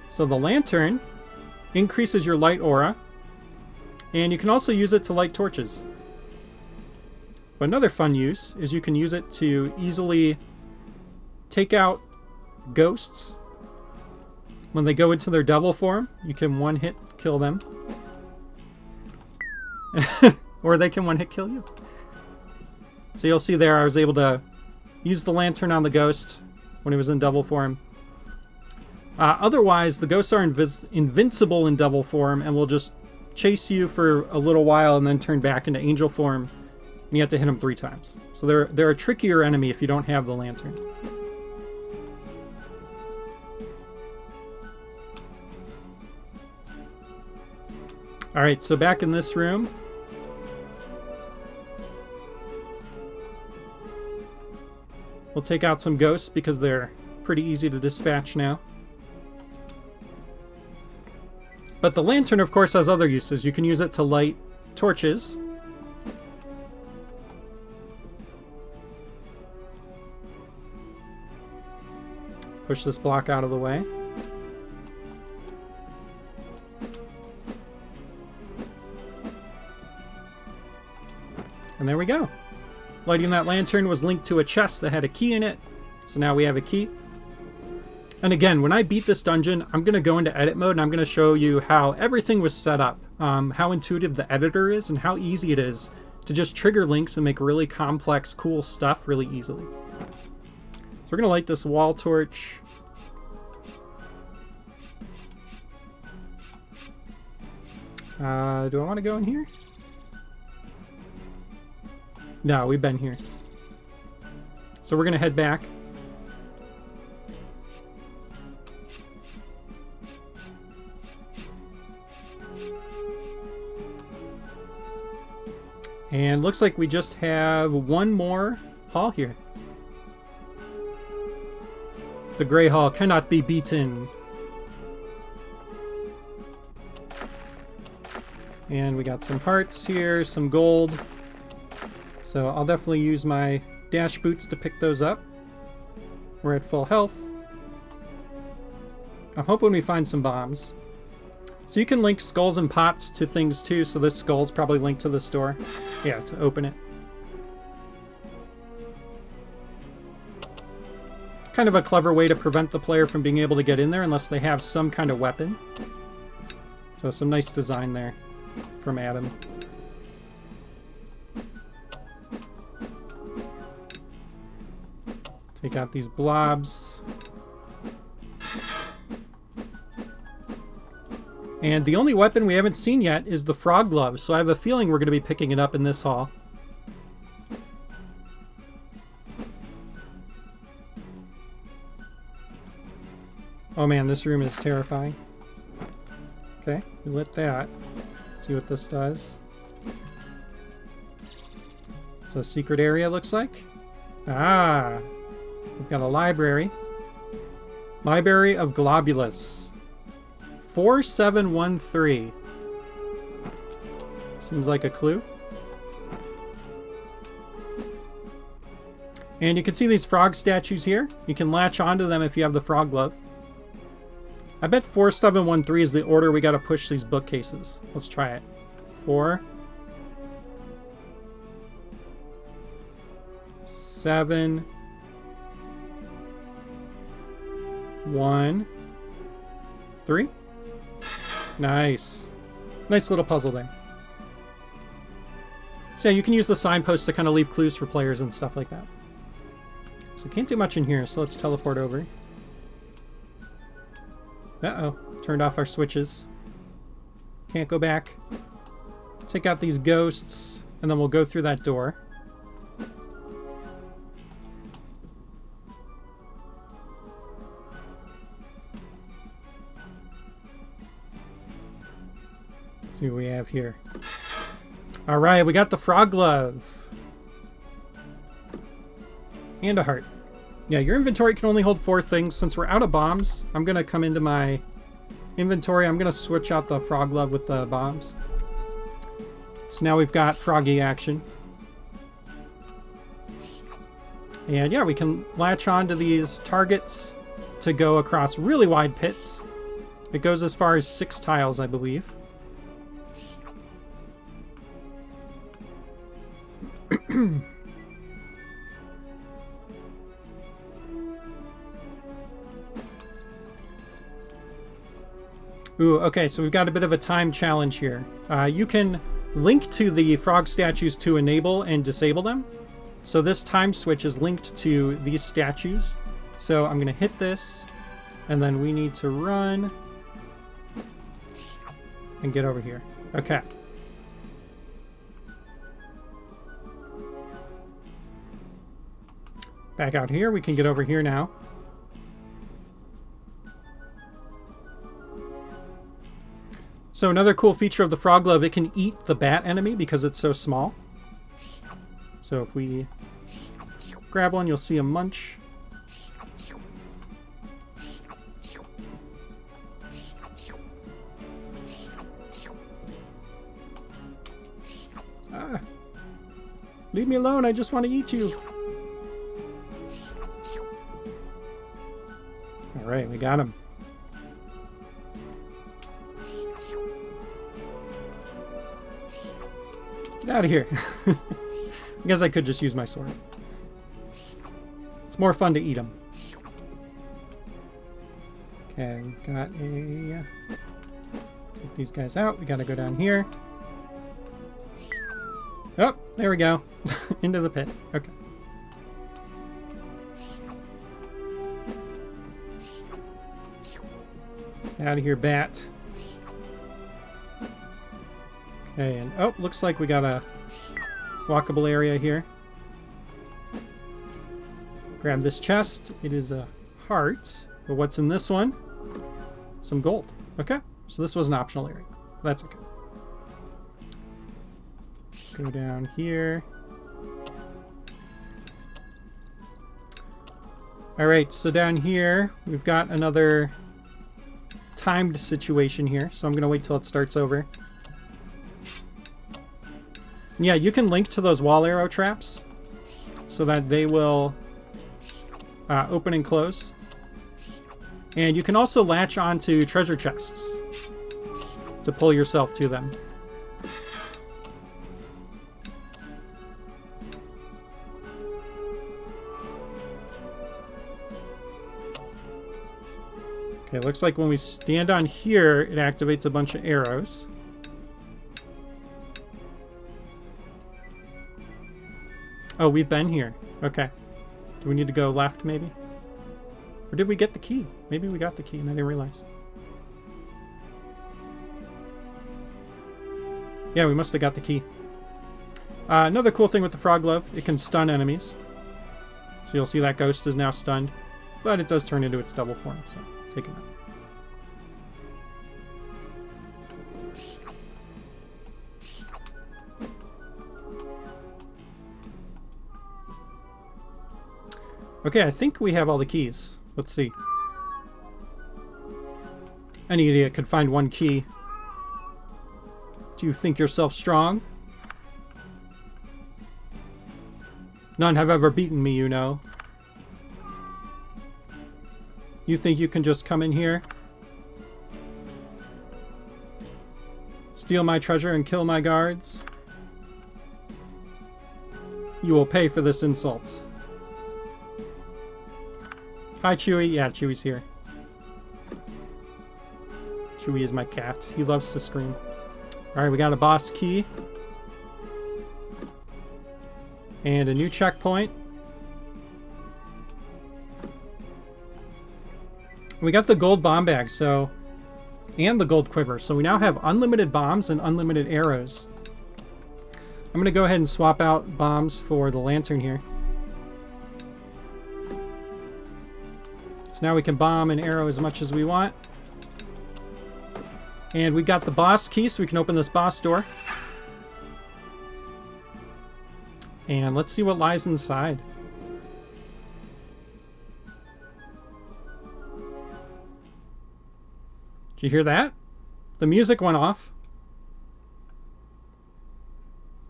So the lantern increases your light aura, and you can also use it to light torches. But another fun use is you can use it to easily take out ghosts. When they go into their devil form, you can one-hit kill them. Or they can one-hit kill you. So you'll see there I was able to use the lantern on the ghost when he was in devil form. Otherwise, the ghosts are invincible in devil form and will just chase you for a little while and then turn back into angel form. And you have to hit them 3 times. So they're a trickier enemy if you don't have the lantern. Alright, so back in this room. We'll take out some ghosts because they're pretty easy to dispatch now. But the lantern, of course, has other uses. You can use it to light torches. Push this block out of the way. And there we go. Lighting that lantern was linked to a chest that had a key in it. So now we have a key. And again, when I beat this dungeon, I'm going to go into edit mode and I'm going to show you how everything was set up. How intuitive the editor is and how easy it is to just trigger links and make really complex, cool stuff really easily. So we're going to light this wall torch. Do I want to go in here? No, we've been here. So we're going to head back. And looks like we just have one more hall here. The Grey Hall cannot be beaten. And we got some hearts here, some gold. So I'll definitely use my dash boots to pick those up. We're at full health. I'm hoping we find some bombs. So you can link skulls and pots to things too, so this skull's probably linked to this door. Yeah, to open it. Kind of a clever way to prevent the player from being able to get in there unless they have some kind of weapon. So some nice design there from Adam. Take out these blobs. And the only weapon we haven't seen yet is the frog glove, so I have a feeling we're going to be picking it up in this hall. Oh man, this room is terrifying. Okay, we lit that. See what this does. So secret area looks like. Ah, we've got a library. Library of Globulus. 4713. Seems like a clue. And you can see these frog statues here. You can latch onto them if you have the frog glove. I bet 4713 is the order we gotta push these bookcases. Let's try it. 4, 7, 1, 3. Nice. Nice little puzzle there. So yeah, you can use the signpost to kind of leave clues for players and stuff like that. So can't do much in here, so let's teleport over. Uh-oh. Turned off our switches. Can't go back. Take out these ghosts, and then we'll go through that door. Let's see what we have here. All right, we got the frog glove. And a heart. Yeah, your inventory can only hold 4 things. Since we're out of bombs, I'm going to come into my inventory. I'm going to switch out the frog glove with the bombs. So now we've got froggy action. And yeah, we can latch onto these targets to go across really wide pits. It goes as far as 6 tiles, I believe. Ooh, okay, so we've got a bit of a time challenge here. You can link to the frog statues to enable and disable them. So this time switch is linked to these statues. So I'm going to hit this, and then we need to run and get over here. Okay. Back out here, we can get over here now. So another cool feature of the frog glove, it can eat the bat enemy because it's so small. So if we grab one, you'll see a munch. Ah! Leave me alone, I just want to eat you. Alright, we got him. Get out of here. I guess I could just use my sword. It's more fun to eat them. Okay, we've got a... Take these guys out. We gotta go down here. Oh, there we go. Into the pit. Okay. Out of here, bat. Okay, and oh, looks like we got a walkable area here. Grab this chest. It is a heart. But what's in this one? Some gold. Okay, so this was an optional area. That's okay. Go down here. Alright, so down here, we've got another timed situation here, so I'm going to wait till it starts over. Yeah, you can link to those wall arrow traps so that they will open and close. And you can also latch onto treasure chests to pull yourself to them. Okay, looks like when we stand on here, it activates a bunch of arrows. Oh, we've been here. Okay. Do we need to go left, maybe? Or did we get the key? Maybe we got the key and I didn't realize. Yeah, we must have got the key. Another cool thing with the frog glove, it can stun enemies. So you'll see that ghost is now stunned. But it does turn into its double form, so take him out. Okay, I think we have all the keys. Let's see. Any idiot could find one key. Do you think yourself strong? None have ever beaten me, you know. You think you can just come in here, steal my treasure and kill my guards? You will pay for this insult. Hi, Chewie. Yeah, Chewie's here. Chewie is my cat. He loves to scream. Alright, we got a boss key. And a new checkpoint. We got the gold bomb bag, so... and the gold quiver. So we now have unlimited bombs and unlimited arrows. I'm going to go ahead and swap out bombs for the lantern here. So now we can bomb and arrow as much as we want. And we got the boss key, so we can open this boss door. And let's see what lies inside. Did you hear that? The music went off.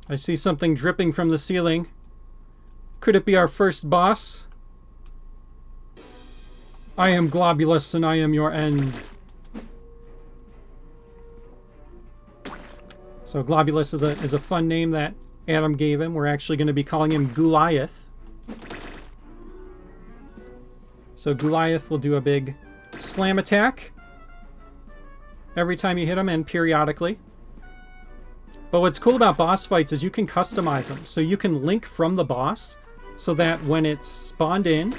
I see something dripping from the ceiling. Could it be our first boss? I am Globulus and I am your end. So Globulus is a fun name that Adam gave him. We're actually going to be calling him Goliath. So Goliath will do a big slam attack every time you hit him and periodically. But what's cool about boss fights is you can customize them. So you can link from the boss so that when it's spawned in,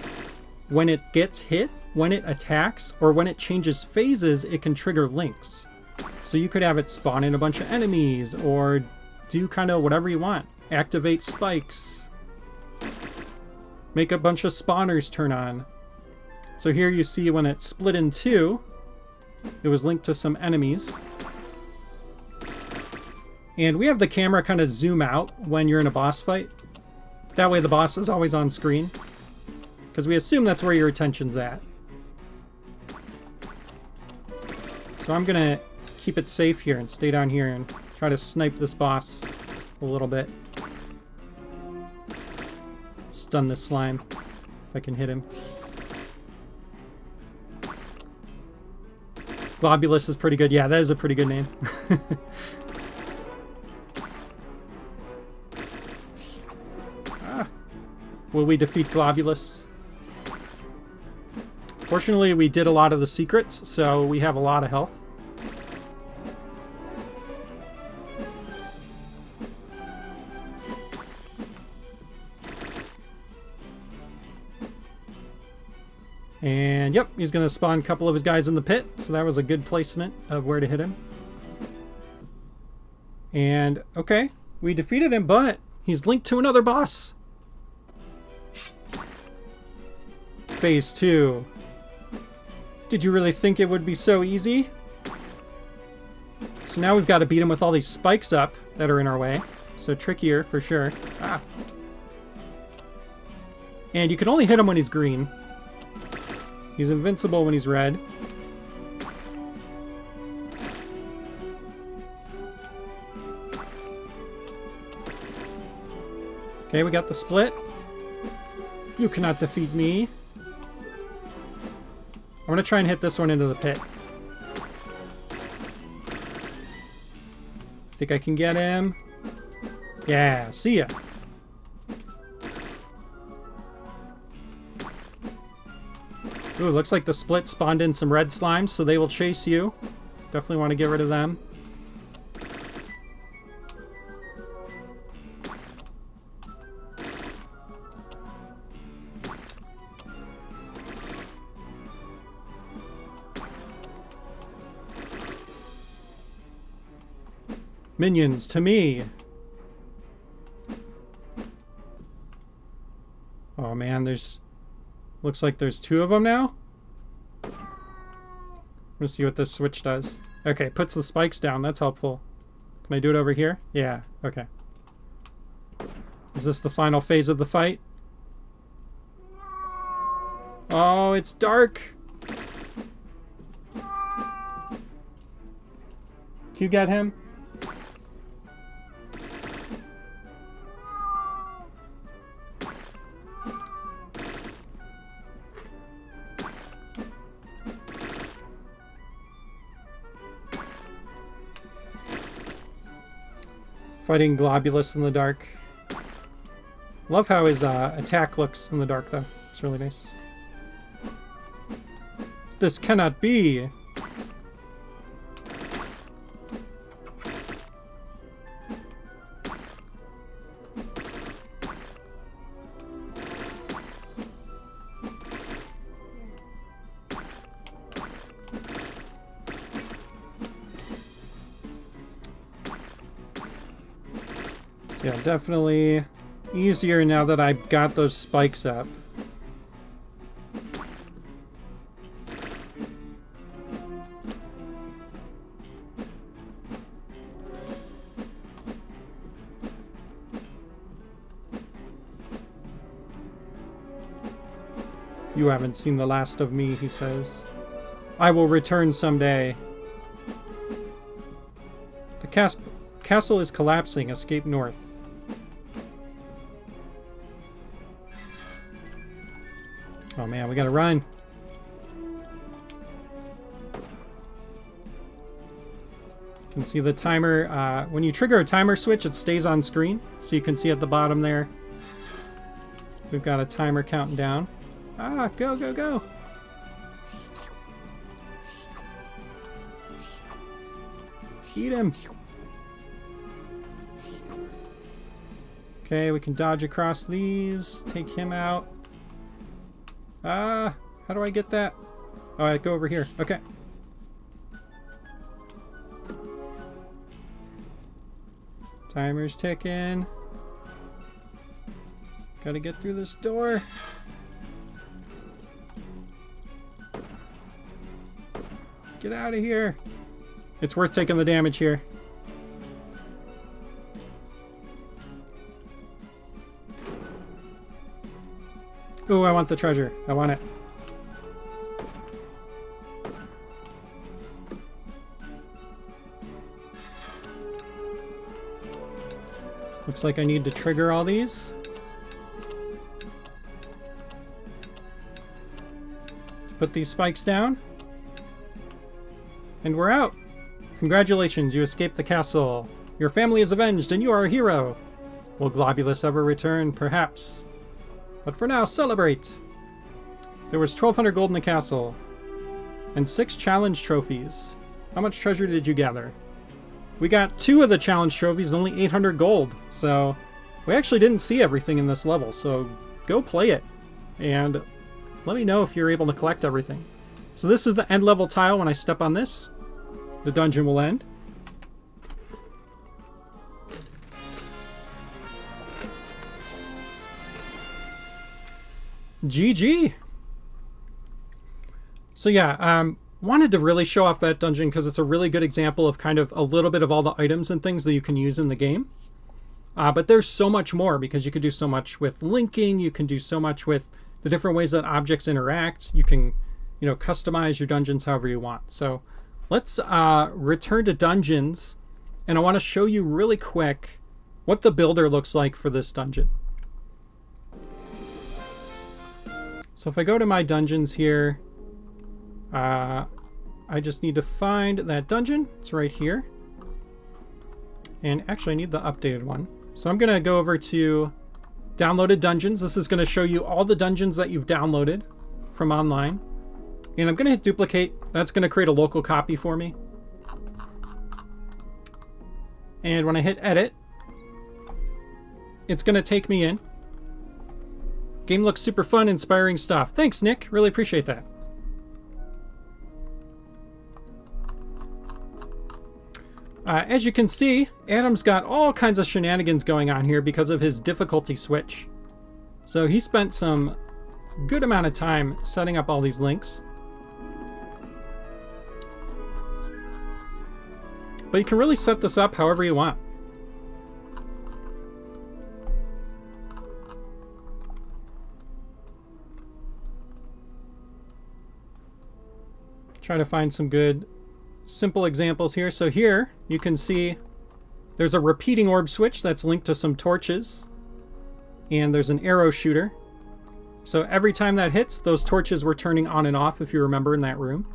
when it gets hit, when it attacks, or when it changes phases, it can trigger links. So you could have it spawn in a bunch of enemies or do kind of whatever you want. Activate spikes. Make a bunch of spawners turn on. So here you see when it split in two, it was linked to some enemies. And we have the camera kind of zoom out when you're in a boss fight. That way the boss is always on screen. Because we assume that's where your attention's at. So I'm going to keep it safe here and stay down here and try to snipe this boss a little bit. Stun this slime if I can hit him. Globulus is pretty good. Yeah, that is a pretty good name. Will we defeat Globulus? Fortunately, we did a lot of the secrets, so we have a lot of health. And yep, he's going to spawn a couple of his guys in the pit, so that was a good placement of where to hit him. And okay, we defeated him, but he's linked to another boss. Phase 2. Did you really think it would be so easy? So now we've got to beat him with all these spikes up that are in our way. So trickier for sure. Ah. And you can only hit him when he's green. He's invincible when he's red. Okay, we got the split. You cannot defeat me. want to try and hit this one into the pit. Think I can get him? Yeah, see ya. Ooh, looks like the split spawned in some red slimes, so they will chase you. Definitely want to get rid of them. Minions, to me! Oh man, there's... Looks like there's 2 of them now? Let's see what this switch does. Okay, puts the spikes down, that's helpful. Can I do it over here? Yeah, okay. Is this the final phase of the fight? Oh, it's dark! Can you get him? Fighting Globulus in the dark. Love how his attack looks in the dark, though. It's really nice. This cannot be! So yeah, definitely easier now that I've got those spikes up. You haven't seen the last of me, he says. I will return someday. The castle is collapsing. Escape north. Oh man, we gotta run. You can see the timer. When you trigger a timer switch, it stays on screen. So you can see at the bottom there. We've got a timer counting down. Ah, go, go, go. Eat him. Okay, we can dodge across these. Take him out. Ah, how do I get that? Oh, I go over here. Okay. Timer's ticking. Gotta get through this door. Get out of here. It's worth taking the damage here. Ooh, I want the treasure. I want it. Looks like I need to trigger all these. Put these spikes down. And we're out. Congratulations, you escaped the castle. Your family is avenged and you are a hero. Will Globulus ever return? Perhaps. But for now, celebrate! There was 1,200 gold in the castle. And 6 challenge trophies. How much treasure did you gather? We got 2 of the challenge trophies, only 800 gold. So, we actually didn't see everything in this level, so go play it. And let me know if you're able to collect everything. So this is the end level tile. When I step on this, the dungeon will end. GG! So yeah, wanted to really show off that dungeon because it's a really good example of kind of a little bit of all the items and things that you can use in the game. But there's so much more because you can do so much with linking, you can do so much with the different ways that objects interact. You can, you know, customize your dungeons however you want. So let's return to dungeons, and I want to show you really quick what the builder looks like for this dungeon. So if I go to my dungeons here, I just need to find that dungeon. It's right here. And actually I need the updated one. So I'm going to go over to downloaded dungeons. This is going to show you all the dungeons that you've downloaded from online. And I'm going to hit duplicate. That's going to create a local copy for me. And when I hit edit, it's going to take me in. Game looks super fun, inspiring stuff. Thanks, Nick. Really appreciate that. As you can see, Adam's got all kinds of shenanigans going on here because of his difficulty switch. So he spent some good amount of time setting up all these links. But you can really set this up however you want. Try to find some good simple examples here. So here you can see there's a repeating orb switch that's linked to some torches, and there's an arrow shooter. So every time that hits, those torches were turning on and off, if you remember, in that room.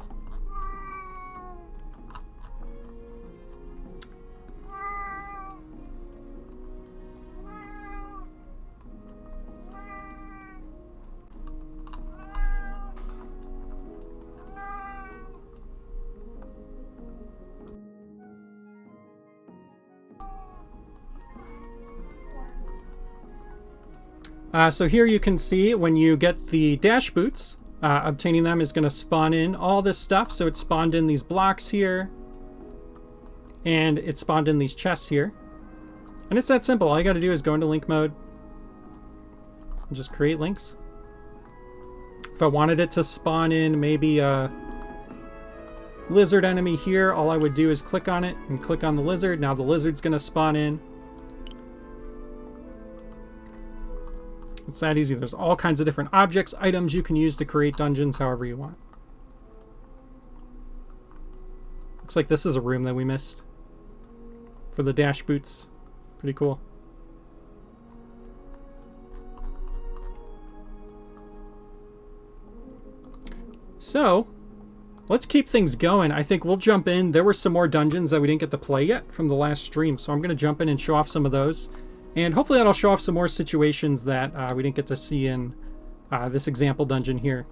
So here you can see when you get the dash boots, obtaining them is going to spawn in all this stuff. So it spawned in these blocks here, and it spawned in these chests here. And it's that simple. All you got to do is go into link mode and just create links. If I wanted it to spawn in maybe a lizard enemy here, all I would do is click on it and click on the lizard. Now the lizard's going to spawn in. It's that easy. There's all kinds of different objects, items you can use to create dungeons however you want. Looks like this is a room that we missed for the dash boots. Pretty cool. So, let's keep things going. I think we'll jump in. There were some more dungeons that we didn't get to play yet from the last stream, so I'm going to jump in and show off some of those. And hopefully that'll show off some more situations that we didn't get to see in this example dungeon here.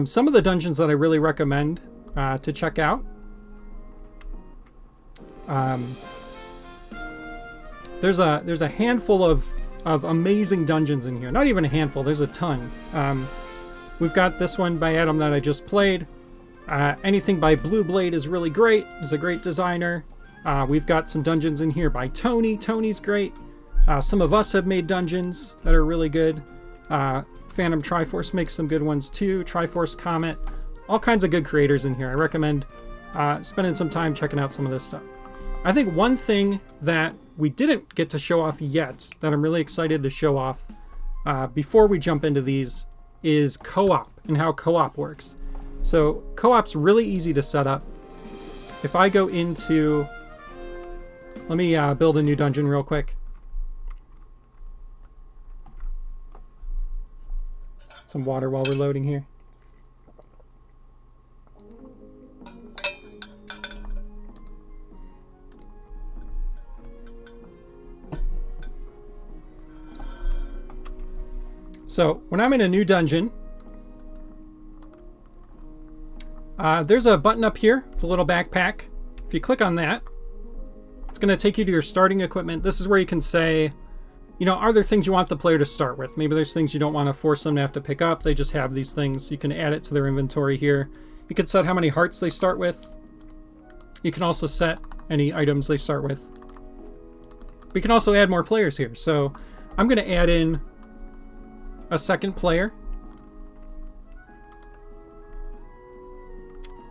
Some of the dungeons that I really recommend to check out. There's a handful of amazing dungeons in here. Not even a handful, there's a ton. We've got this one by Adam that I just played. Anything by Blue Blade is really great. He's a great designer. We've got some dungeons in here by Tony. Tony's great. Some of us have made dungeons that are really good. Phantom Triforce makes some good ones too. Triforce Comet. All kinds of good creators in here. I recommend spending some time checking out some of this stuff. I think one thing that we didn't get to show off yet that I'm really excited to show off before we jump into these is co-op and how co-op works. So co-op's really easy to set up. If I go into... Let me build a new dungeon real quick. Some water while we're loading here. So when I'm in a new dungeon, there's a button up here with a little backpack. If you click on that, it's going to take you to your starting equipment. This is where you can say, you know, are there things you want the player to start with? Maybe there's things you don't want to force them to have to pick up. They just have these things. You can add it to their inventory here. You can set how many hearts they start with. You can also set any items they start with. We can also add more players here. So I'm going to add in a second player.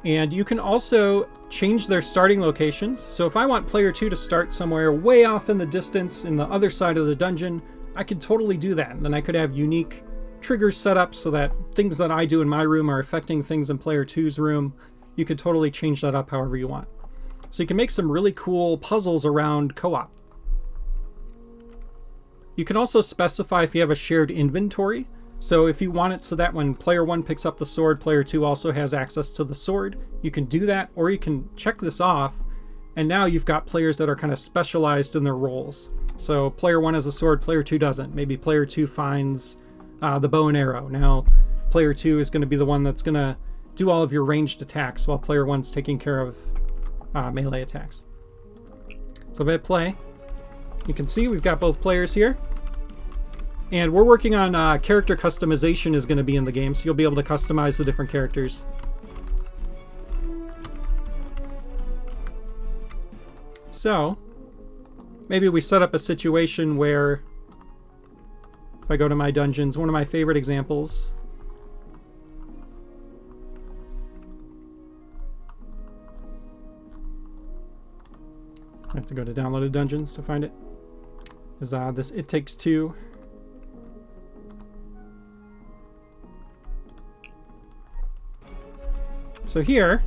And you can also change their starting locations. So if I want player 2 to start somewhere way off in the distance in the other side of the dungeon, I could totally do that. And then I could have unique triggers set up so that things that I do in my room are affecting things in player 2's room. You could totally change that up however you want. So you can make some really cool puzzles around co-op. You can also specify if you have a shared inventory. So if you want it so that when player 1 picks up the sword, player 2 also has access to the sword, you can do that, or you can check this off, and now you've got players that are kind of specialized in their roles. So player 1 has a sword, player 2 doesn't. Maybe player 2 finds the bow and arrow. Now player 2 is going to be the one that's going to do all of your ranged attacks while player 1's taking care of melee attacks. So if I play, you can see we've got both players here. And we're working on character customization is going to be in the game, so you'll be able to customize the different characters. So, maybe we set up a situation where, if I go to my dungeons, one of my favorite examples. I have to go to downloaded dungeons to find it. Is this It Takes Two. So here,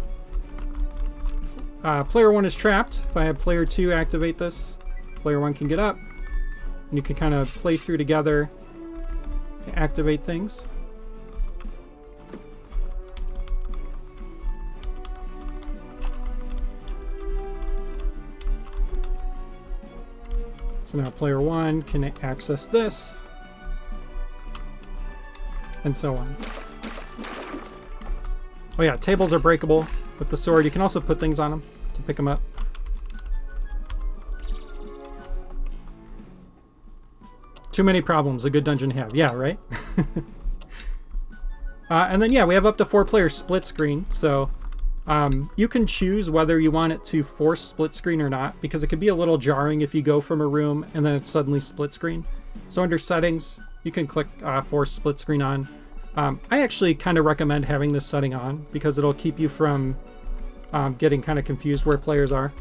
player 1 is trapped. If I have player 2 activate this, player 1 can get up, and you can kind of play through together to activate things. So now player 1 can access this, and so on. Oh yeah, tables are breakable with the sword. You can also put things on them to pick them up. Too many problems a good dungeon have. Yeah, right? And then yeah, we have up to 4 players split screen. So you can choose whether you want it to force split screen or not, because it could be a little jarring if you go from a room and then it's suddenly split screen. So under settings, you can click force split screen on. I actually kind of recommend having this setting on because it'll keep you from getting kind of confused where players are.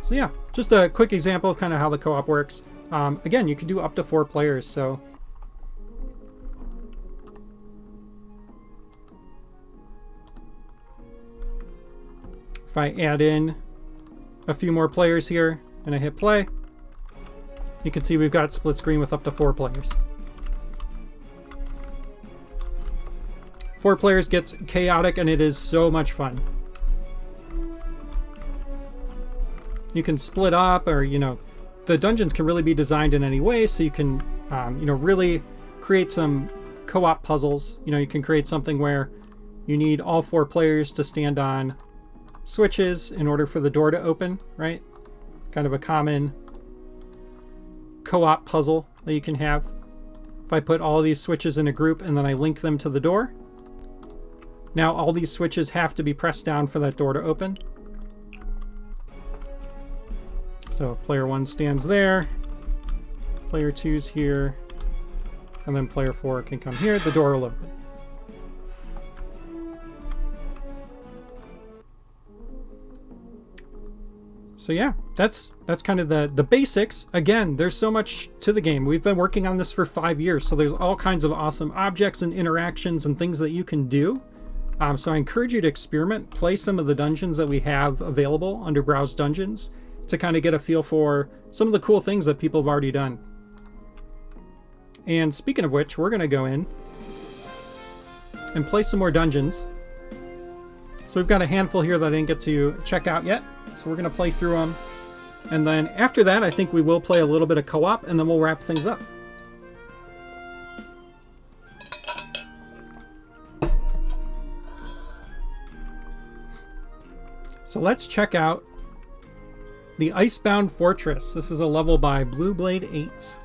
So yeah, just a quick example of kind of how the co-op works. Again, you can do up to 4 players, so if I add in a few more players here and I hit play, you can see we've got split screen with up to 4 players. 4 players gets chaotic and it is so much fun. You can split up, or the dungeons can really be designed in any way, so you can really create some co-op puzzles. You can create something where you need all 4 players to stand on switches in order for the door to open, right? Kind of a common co-op puzzle that you can have. If I put all these switches in a group and then I link them to the door, now all these switches have to be pressed down for that door to open. So player 1 stands there, player 2's here, and then player 4 can come here, the door will open. So yeah, that's kind of the basics. Again, there's so much to the game. We've been working on this for 5 years, so there's all kinds of awesome objects and interactions and things that you can do. So I encourage you to experiment, play some of the dungeons that we have available under Browse Dungeons to kind of get a feel for some of the cool things that people have already done. And speaking of which, we're going to go in and play some more dungeons. So we've got a handful here that I didn't get to check out yet. So we're going to play through them. And then after that, I think we will play a little bit of co-op and then we'll wrap things up. So let's check out the Icebound Fortress. This is a level by Blue Blade 8.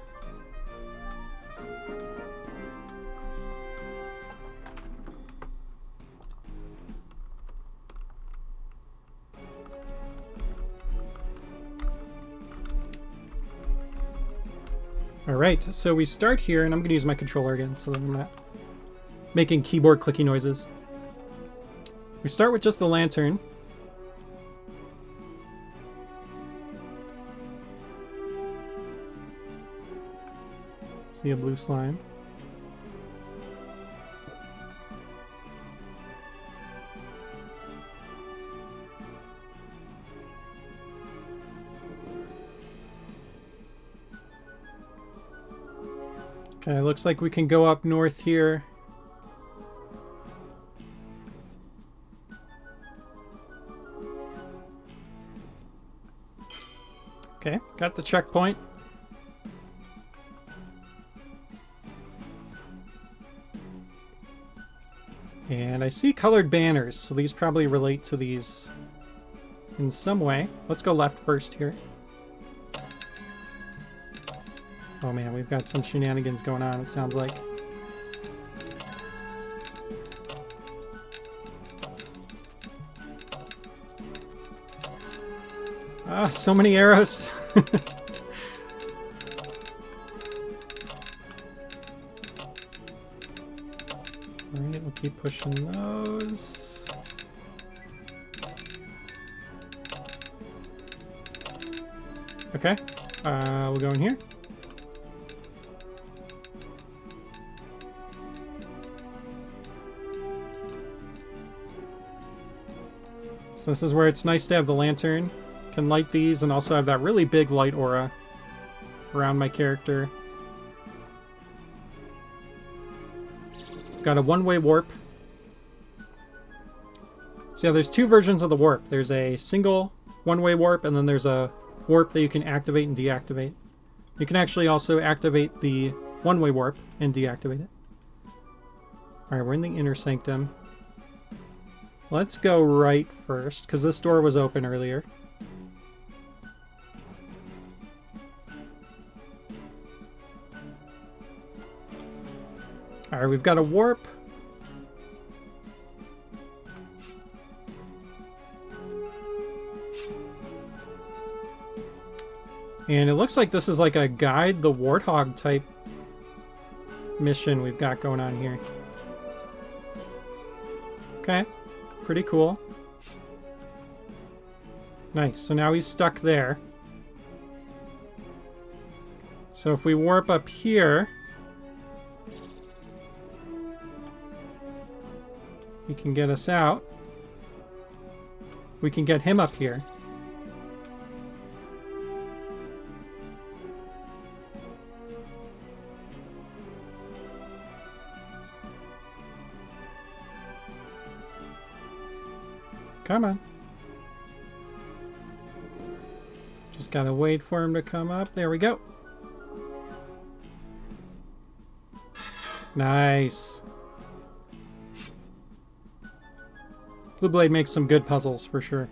Alright, so we start here, and I'm going to use my controller again so that I'm not making keyboard clicky noises. We start with just the lantern. See a blue slime. Okay, looks like we can go up north here. Okay, got the checkpoint. And I see colored banners, so these probably relate to these in some way. Let's go left first here. Oh man, we've got some shenanigans going on, it sounds like. Ah, so many arrows. Alright, we'll keep pushing those. Okay, we'll go in here. So this is where it's nice to have the lantern. Can light these and also have that really big light aura around my character. Got a one-way warp. So yeah, there's two versions of the warp. There's a single one-way warp, and then there's a warp that you can activate and deactivate. You can actually also activate the one-way warp and deactivate it. Alright, we're in the inner sanctum. Let's go right first, because this door was open earlier. Alright, we've got a warp. And it looks like this is like a guide the warthog type mission we've got going on here. Okay, pretty cool. Nice, so now he's stuck there. So if we warp up here, he can get us out. We can get him up here. Come on. Just gotta wait for him to come up. There we go. Nice. Blue Blade makes some good puzzles, for sure.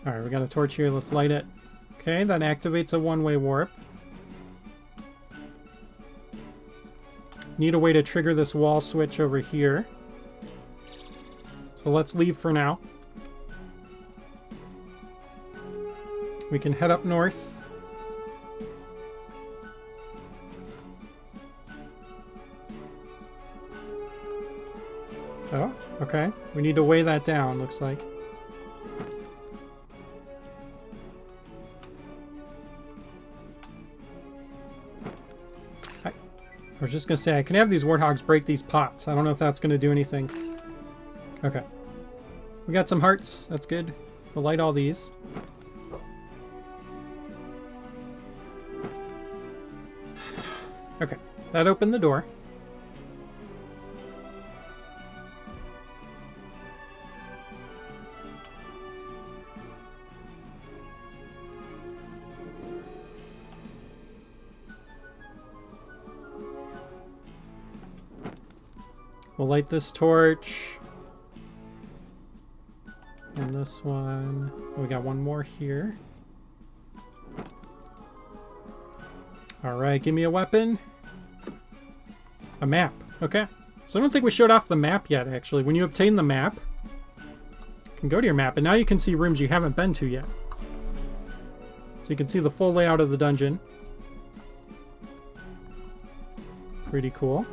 Alright, we got a torch here. Let's light it. Okay, that activates a one-way warp. Need a way to trigger this wall switch over here. So let's leave for now. We can head up north. Oh, okay. We need to weigh that down, looks like. I was just going to say, I can have these warthogs break these pots. I don't know if that's going to do anything. Okay. We got some hearts. That's good. We'll light all these. Okay. That opened the door. We'll light this torch. And this one. We got one more here. Alright, give me a weapon. A map. Okay. So I don't think we showed off the map yet, actually. When you obtain the map, you can go to your map, and now you can see rooms you haven't been to yet. So you can see the full layout of the dungeon. Pretty cool.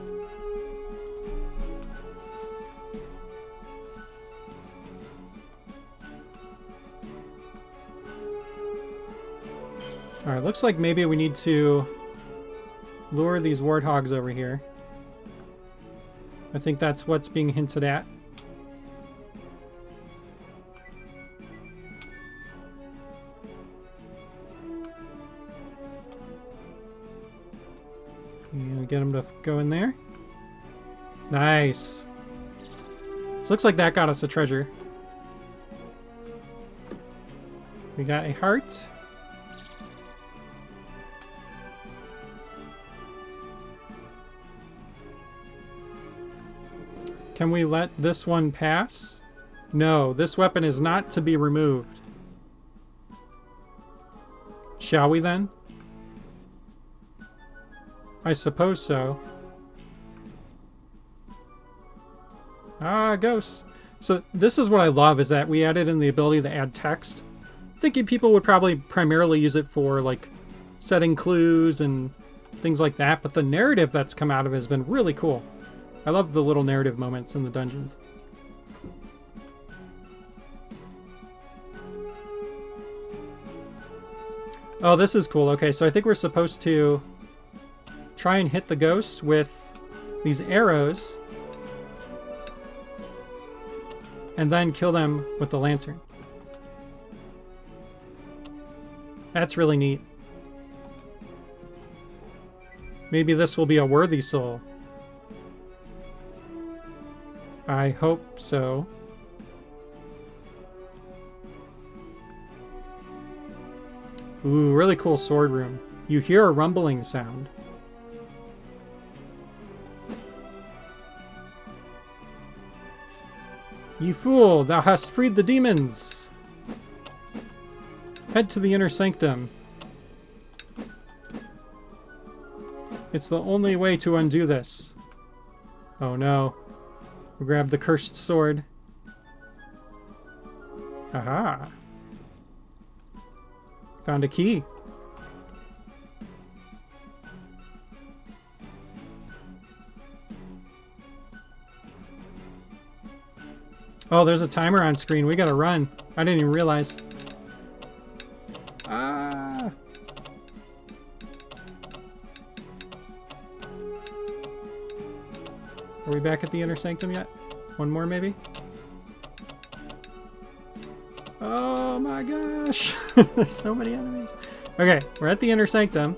Alright, looks like maybe we need to lure these warthogs over here. I think that's what's being hinted at. And get them to go in there. Nice. This looks like that got us a treasure. We got a heart. Can we let this one pass? No, this weapon is not to be removed. Shall we then? I suppose so. Ah, ghosts. So this is what I love, is that we added in the ability to add text. Thinking people would probably primarily use it for like setting clues and things like that, but the narrative that's come out of it has been really cool. I love the little narrative moments in the dungeons. Oh, this is cool. Okay, so I think we're supposed to try and hit the ghosts with these arrows and then kill them with the lantern. That's really neat. Maybe this will be a worthy soul. I hope so. Ooh, really cool sword room. You hear a rumbling sound. You fool, thou hast freed the demons! Head to the inner sanctum. It's the only way to undo this. Oh no. We grab the cursed sword. Aha. Found a key. Oh, there's a timer on screen. We gotta run. I didn't even realize. Ah. Are we back at the inner sanctum yet? One more, maybe? Oh my gosh! There's so many enemies. Okay, we're at the inner sanctum.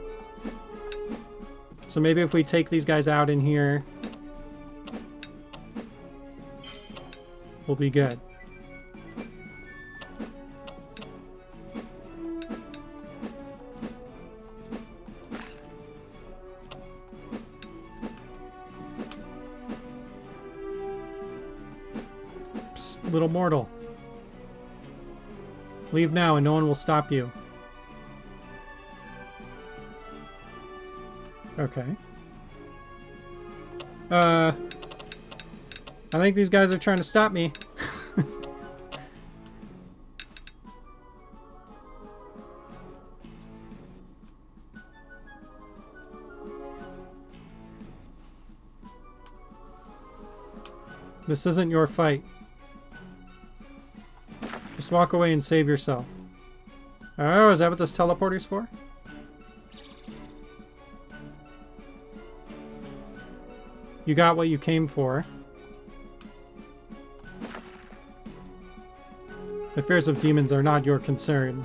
So maybe if we take these guys out in here, we'll be good. Psst, little mortal. Leave now and no one will stop you. Okay. I think these guys are trying to stop me. This isn't your fight. Just walk away and save yourself. Oh, is that what this teleporter's for? You got what you came for. The fears of demons are not your concern.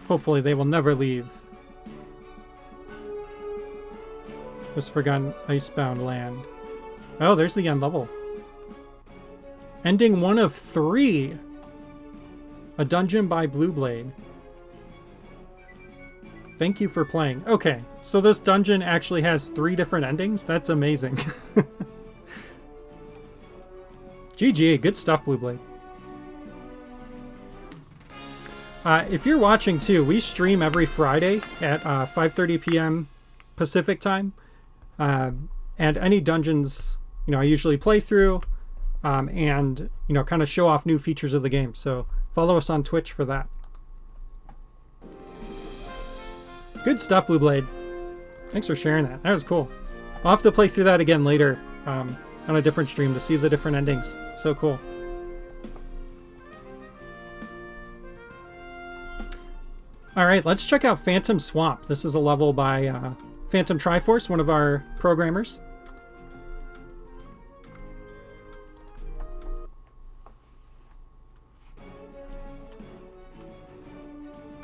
Hopefully they will never leave this forgotten icebound land. Oh, there's the end level. Ending 1 of 3. A dungeon by Blue Blade. Thank you for playing. Okay, so this dungeon actually has 3 different endings? That's amazing. GG, good stuff, Blue Blade. If you're watching too, we stream every Friday at 5:30 p.m. Pacific time. And any dungeons, I usually play through and, kind of show off new features of the game. So follow us on Twitch for that. Good stuff, Blue Blade. Thanks for sharing that. That was cool. I'll have to play through that again later on a different stream to see the different endings. So cool. Alright, let's check out Phantom Swamp. This is a level by Phantom Triforce, one of our programmers.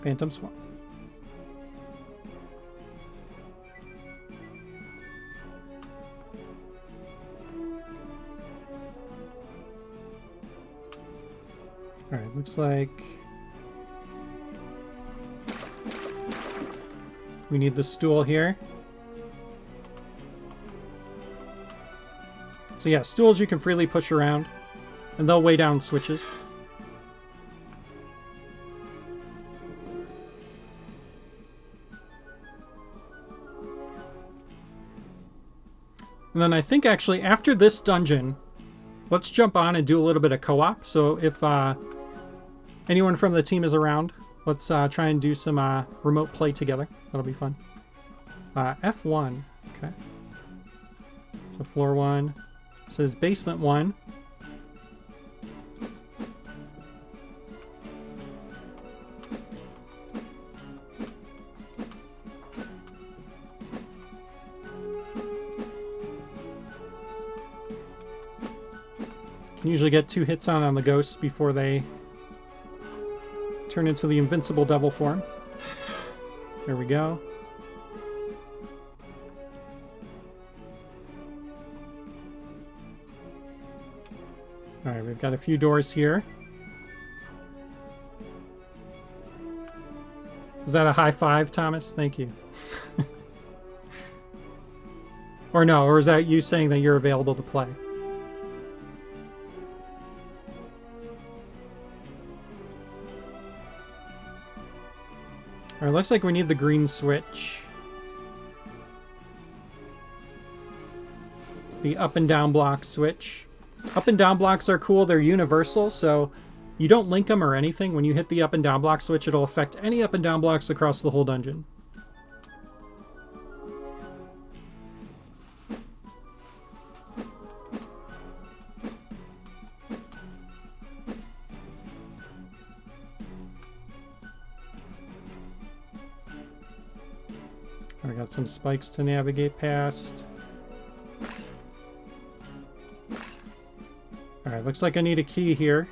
Phantom Swamp. Alright, looks like we need the stool here. So yeah, stools you can freely push around, and they'll weigh down switches. And then I think actually after this dungeon, let's jump on and do a little bit of co-op. So if anyone from the team is around, let's try and do some remote play together. That'll be fun. F1. Okay. So floor 1. It says basement 1. Can usually get 2 hits on the ghosts before they turn into the invincible devil form. There we go. Alright, we've got a few doors here. Is that a high five, Thomas? Thank you. Or no, or is that you saying that you're available to play? Alright, looks like we need the green switch. The up and down block switch. Up and down blocks are cool, they're universal, so you don't link them or anything. When you hit the up and down block switch, it'll affect any up and down blocks across the whole dungeon. We got some spikes to navigate past. Alright, looks like I need a key here.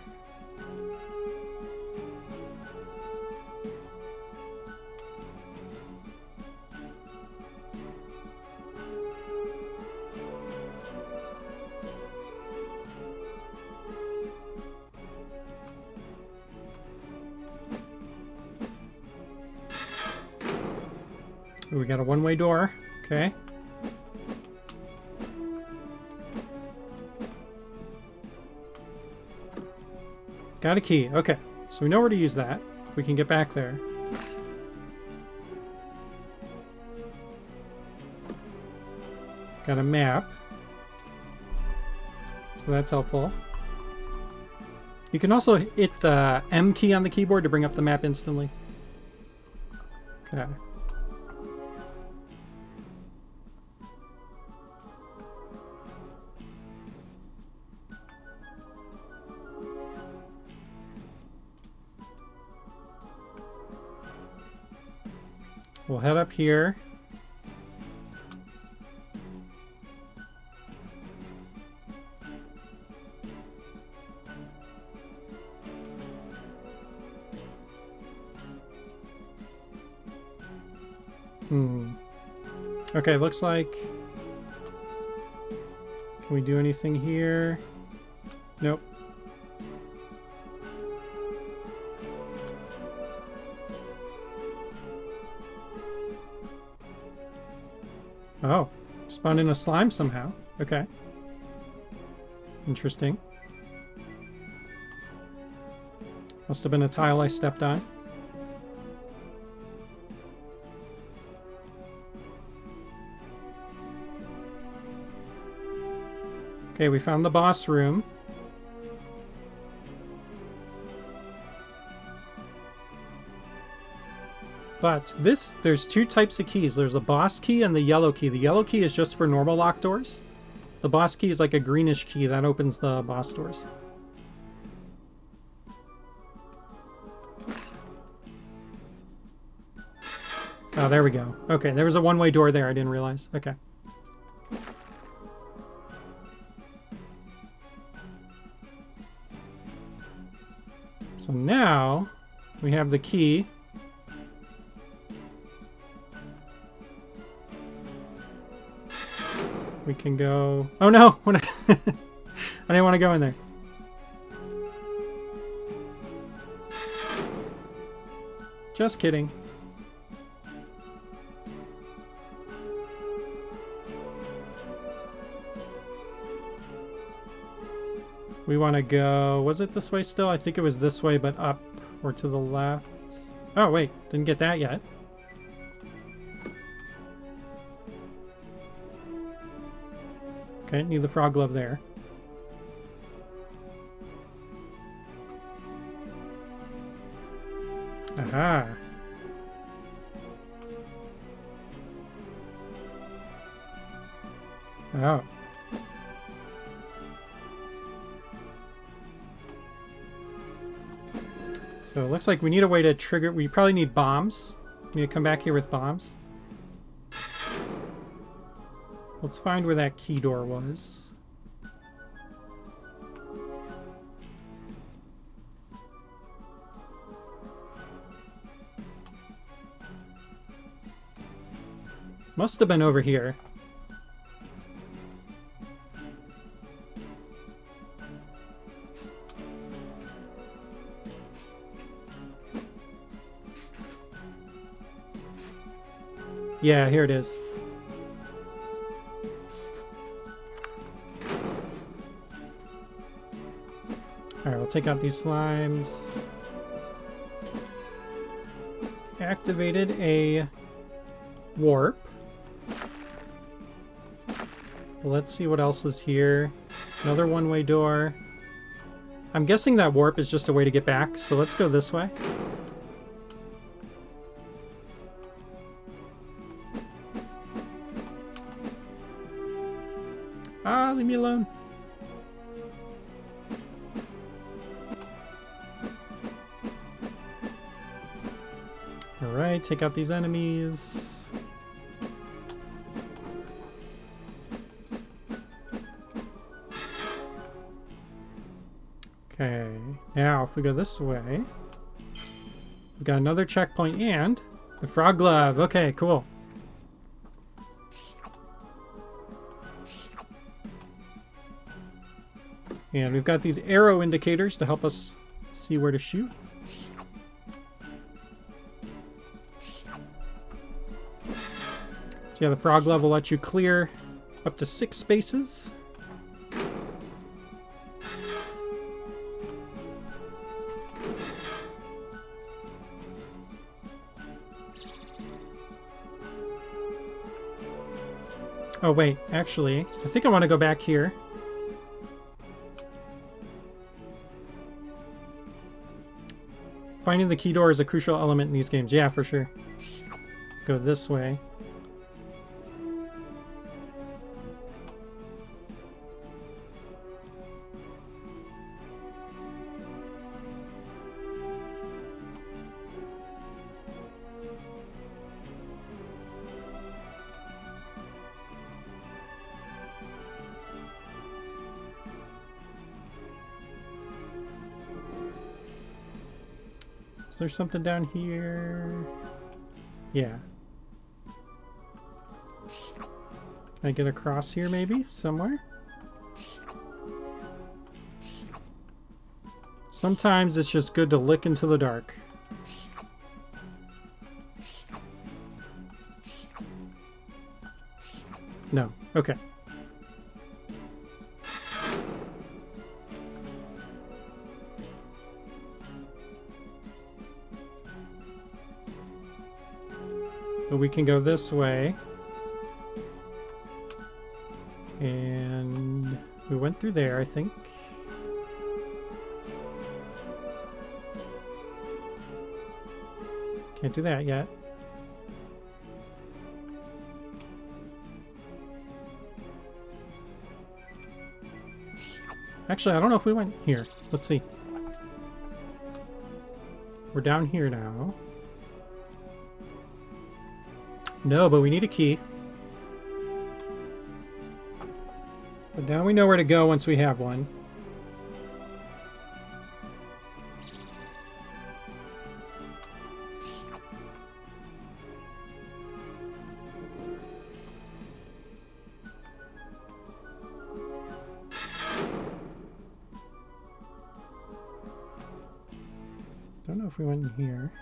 Ooh, we got a one-way door. Okay. Got a key. Okay. So we know where to use that. If we can get back there. Got a map. So that's helpful. You can also hit the M key on the keyboard to bring up the map instantly. Okay. We'll head up here. Okay, looks like... Can we do anything here? Nope. Oh, spawned in a slime somehow. Okay. Interesting. Must have been a tile I stepped on. Okay, we found the boss room. But there's two types of keys. There's a boss key and the yellow key. The yellow key is just for normal lock doors. The boss key is like a greenish key that opens the boss doors. Oh, there we go. Okay, there was a one-way door there. I didn't realize. Okay. So now we have the key. We can go... Oh no! I didn't want to go in there. Just kidding. We want to go... Was it this way still? I think it was this way, but up or to the left. Oh, wait. Didn't get that yet. Okay, need the frog glove there. Aha. Oh. So it looks like we need a way to trigger... We probably need bombs. We need to come back here with bombs. Let's find where that key door was. Must have been over here. Yeah, here it is. Alright, we'll take out these slimes. Activated a warp. Let's see what else is here. Another one-way door. I'm guessing that warp is just a way to get back, so let's go this way. Ah, leave me alone. Alright, take out these enemies. Okay, now if we go this way, we got another checkpoint and the frog glove. Okay, cool. And we've got these arrow indicators to help us see where to shoot. So yeah, the frog glove will let you clear up to 6 spaces. Oh wait, actually, I think I want to go back here. Finding the key door is a crucial element in these games. Yeah, for sure. Go this way. Is there something down here? Yeah. Can I get across here maybe? Somewhere? Sometimes it's just good to look into the dark. No. Okay. But we can go this way. And we went through there, I think. Can't do that yet. Actually, I don't know if we went here. Let's see. We're down here now. No, but we need a key. But now we know where to go once we have one. Don't know if we went in here.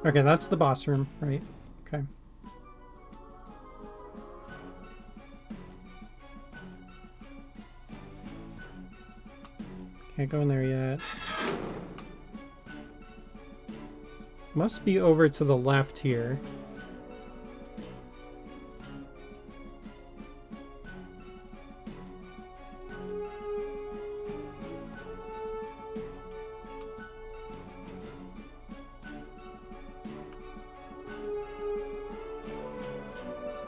Okay, that's the boss room, right? Okay. Can't go in there yet. Must be over to the left here.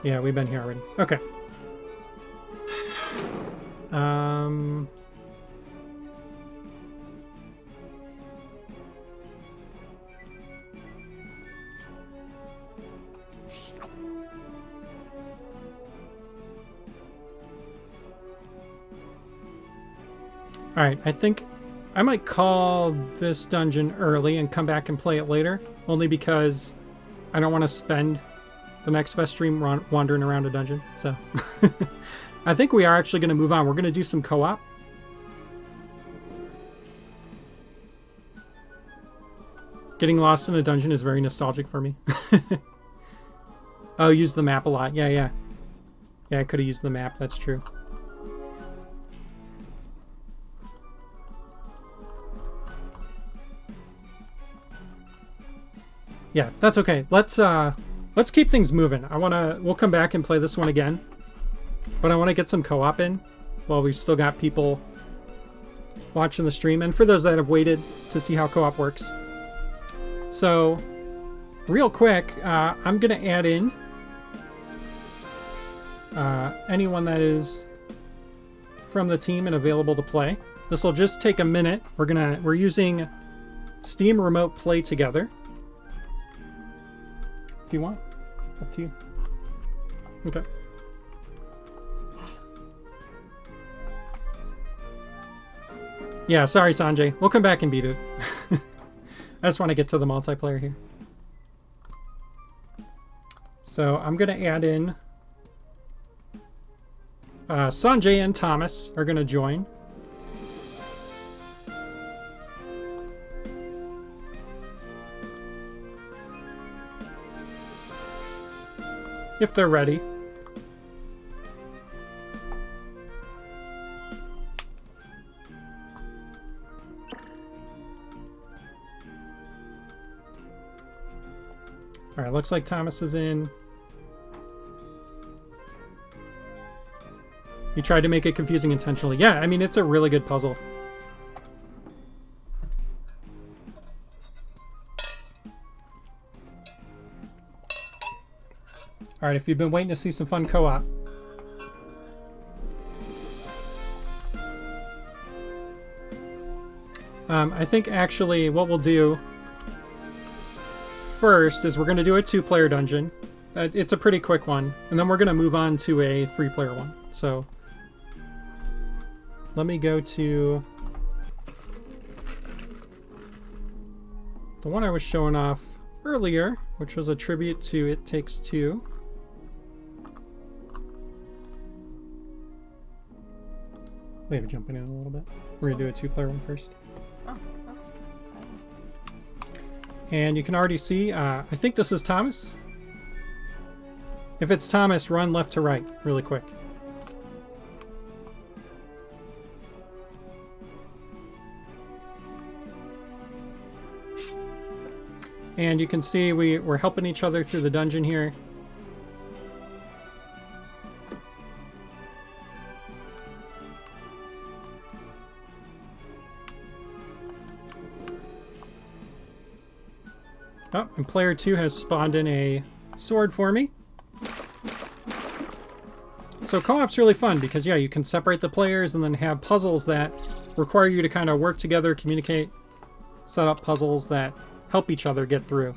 Yeah, we've been here already. Okay. Alright, I think I might call this dungeon early and come back and play it later, only because I don't want to spend the next fest stream wandering around a dungeon, so I think we are actually going to move on. We're going to do some co-op. Getting lost in a dungeon is very nostalgic for me. Oh, use the map a lot. Yeah, yeah. Yeah, I could have used the map. That's true. Yeah, that's okay. Let's keep things moving. We'll come back and play this one again. But I want to get some co-op in while we've still got people watching the stream. And for those that have waited to see how co-op works. So, real quick, I'm going to add in anyone that is from the team and available to play. This will just take a minute. We're using Steam Remote Play Together. If you want, up to you. Okay. Yeah, sorry, Sanjay. We'll come back and beat it. I just want to get to the multiplayer here. So I'm going to add in Sanjay and Thomas are going to join. If they're ready. All right, looks like Thomas is in. He tried to make it confusing intentionally. Yeah, I mean, it's a really good puzzle. All right, if you've been waiting to see some fun co-op. I think actually what we'll do first is we're going to do a 2-player dungeon. It's a pretty quick one. And then we're going to move on to a 3-player one. So let me go to the one I was showing off earlier, which was a tribute to It Takes Two. Wait, we're jumping in a little bit. We're going to do a 2-player one first. And you can already see, I think this is Thomas. If it's Thomas, run left to right really quick. And you can see we're helping each other through the dungeon here. Oh, and player 2 has spawned in a sword for me. So co-op's really fun because, yeah, you can separate the players and then have puzzles that require you to kind of work together, communicate, set up puzzles that help each other get through.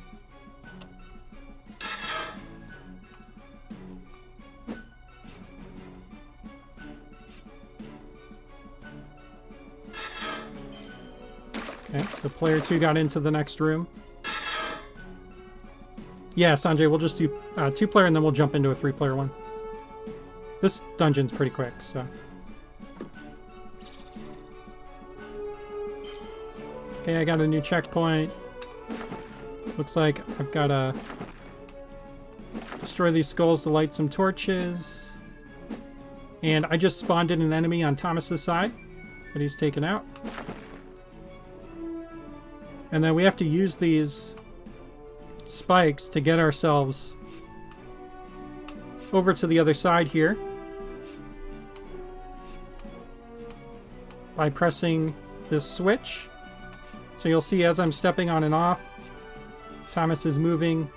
Player 2 got into the next room. Yeah, Sanjay, we'll just do 2-player and then we'll jump into a 3-player one. This dungeon's pretty quick, so. Okay, I got a new checkpoint. Looks like I've got to destroy these skulls to light some torches. And I just spawned in an enemy on Thomas's side that he's taken out. And then we have to use these spikes to get ourselves over to the other side here by pressing this switch. So you'll see as I'm stepping on and off, Thomas is moving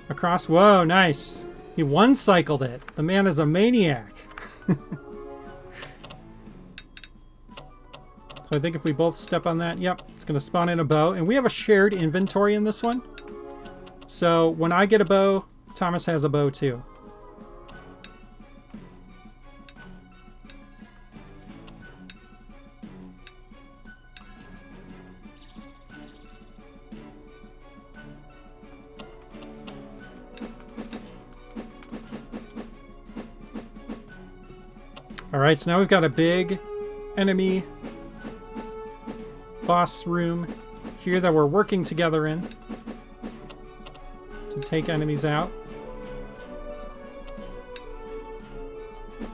across. Whoa, nice. He one-cycled it. The man is a maniac. So I think if we both step on that, yep, it's going to spawn in a bow. And we have a shared inventory in this one. So when I get a bow, Thomas has a bow too. Alright, so now we've got a big enemy boss room here that we're working together in to take enemies out.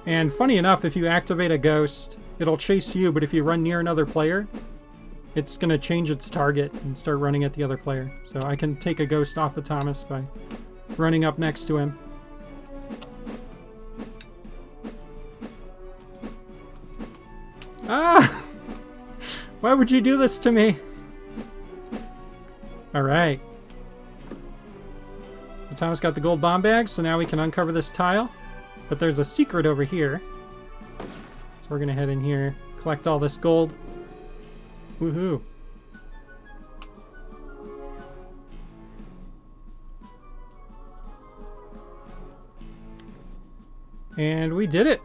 And funny enough, if you activate a ghost, it'll chase you, but if you run near another player, it's going to change its target and start running at the other player. So I can take a ghost off of Thomas by running up next to him. Ah! Why would you do this to me? Alright. So Thomas got the gold bomb bag, so now we can uncover this tile. But there's a secret over here. So we're gonna head in here, collect all this gold. Woohoo. And we did it.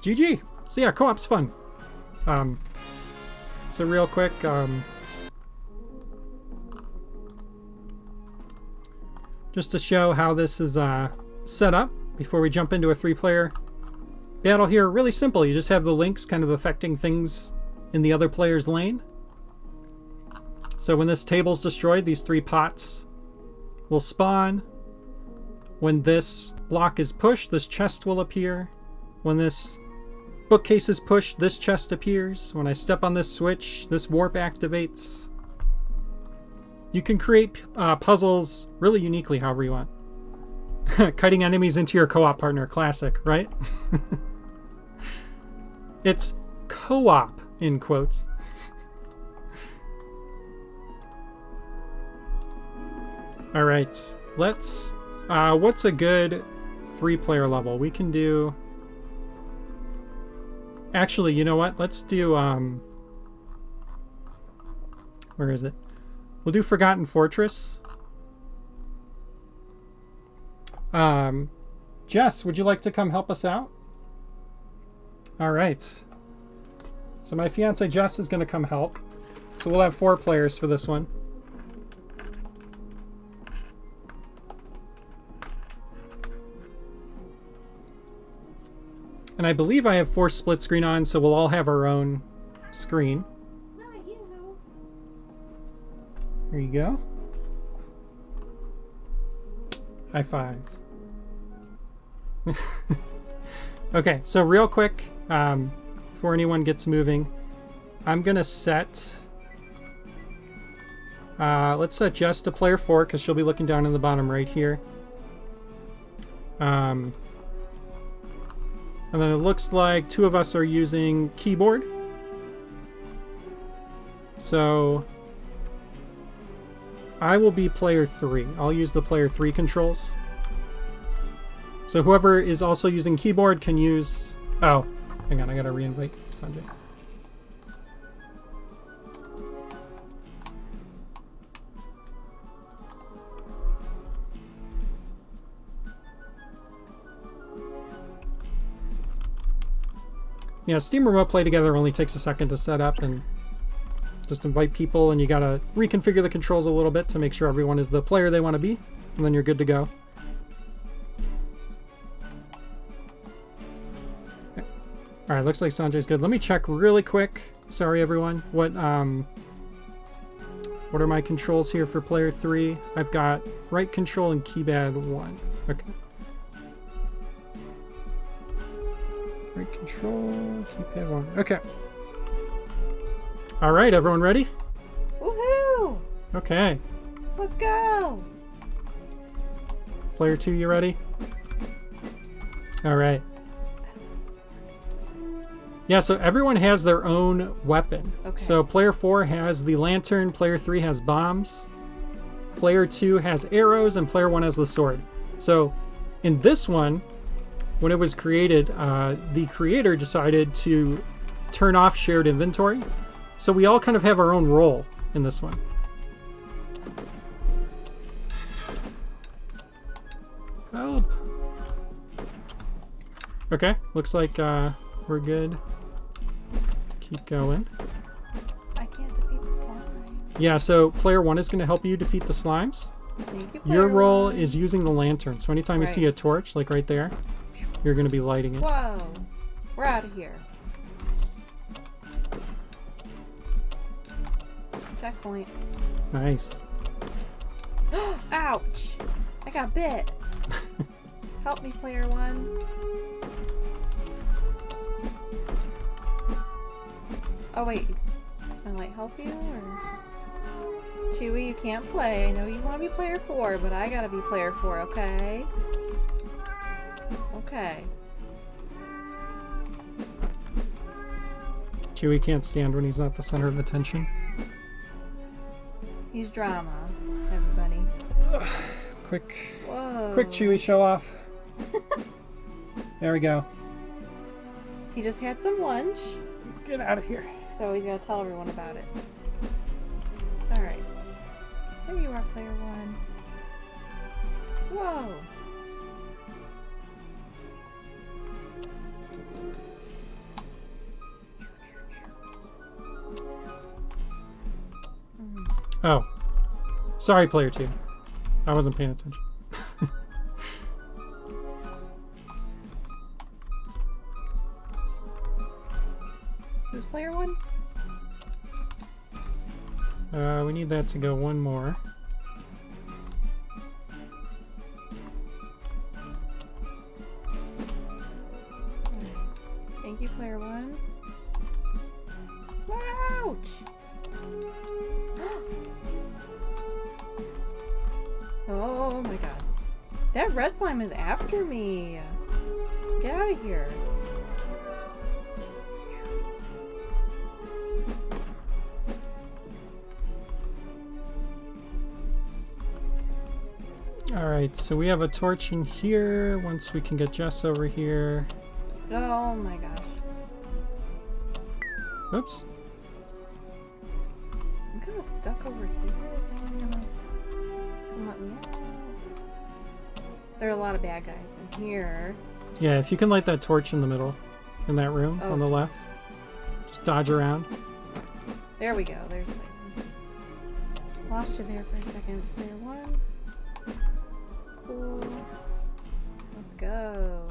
GG. So yeah, co-op's fun. So real quick, just to show how this is set up before we jump into a 3-player battle here. Really simple. You just have the links kind of affecting things in the other player's lane. So when this table's destroyed, these 3 pots will spawn. When this block is pushed, this chest will appear. When this bookcase is pushed, this chest appears. When I step on this switch, this warp activates. You can create puzzles really uniquely however you want. Cutting enemies into your co-op partner, classic, right? It's co-op, in quotes. Alright, let's... what's a good 3-player level? We can do... Actually, you know what? Let's do, where is it? We'll do Forgotten Fortress. Jess, would you like to come help us out? All right. So my fiance Jess is going to come help. So we'll have 4 players for this one. And I believe I have 4 split screen on, so we'll all have our own screen. There you go. High five. Okay, so real quick, before anyone gets moving, I'm gonna set... let's set Jess to player 4, because she'll be looking down in the bottom right here. And then it looks like 2 of us are using keyboard. So I will be player 3. I'll use the player 3 controls. So whoever is also using keyboard can use... Oh, hang on, I gotta reinvite Sanjay. Yeah, Steam Remote Play Together only takes a second to set up and just invite people, and you gotta reconfigure the controls a little bit to make sure everyone is the player they want to be, and then you're good to go. Okay. Alright, looks like Sanjay's good. Let me check really quick. Sorry everyone. What are my controls here for player 3? I've got right control and keypad 1. Okay. Right control, keypad 1. Okay. All right, everyone ready? Woohoo! Okay. Let's go! Player 2, you ready? All right. Yeah, so everyone has their own weapon. Okay. So player 4 has the lantern, player 3 has bombs, player 2 has arrows, and player 1 has the sword. So in this one, when it was created, the creator decided to turn off shared inventory. So we all kind of have our own role in this one. Help. Okay, looks like we're good. Keep going. I can't defeat the slime. Yeah, so player 1 is going to help you defeat the slimes. Thank you, Your player role one. is using the lantern. So anytime you see a torch, like right there, you're going to be lighting it. Whoa! We're out of here. Checkpoint. Nice. Ouch! I got bit. Help me, player 1. Oh wait, does my light help you, or? Chewie, you can't play. I know you want to be player 4, but I gotta be player 4, okay? Okay. Chewie can't stand when he's not the center of attention. He's drama, everybody. Quick Whoa. Chewie show off. There we go. He just had some lunch, Get out of here. so he's gotta tell everyone about it. Alright. There you are, player 1. Whoa! Oh. Sorry, player 2. I wasn't paying attention. Who's player 1? We need that to go one more. Thank you, player 1. Ouch! Oh my god. That red slime is after me. Get out of here. Alright, so we have a torch in here. Once we can get Jess over here. Oh my gosh. Oops. I'm kind of stuck over here. Is anyone gonna come let me out? There are a lot of bad guys in here. Yeah, if you can light that torch in the middle, in that room on the geez. left. Just dodge around. There we go. There's my lost you there for a second. Player 1. Cool. Let's go.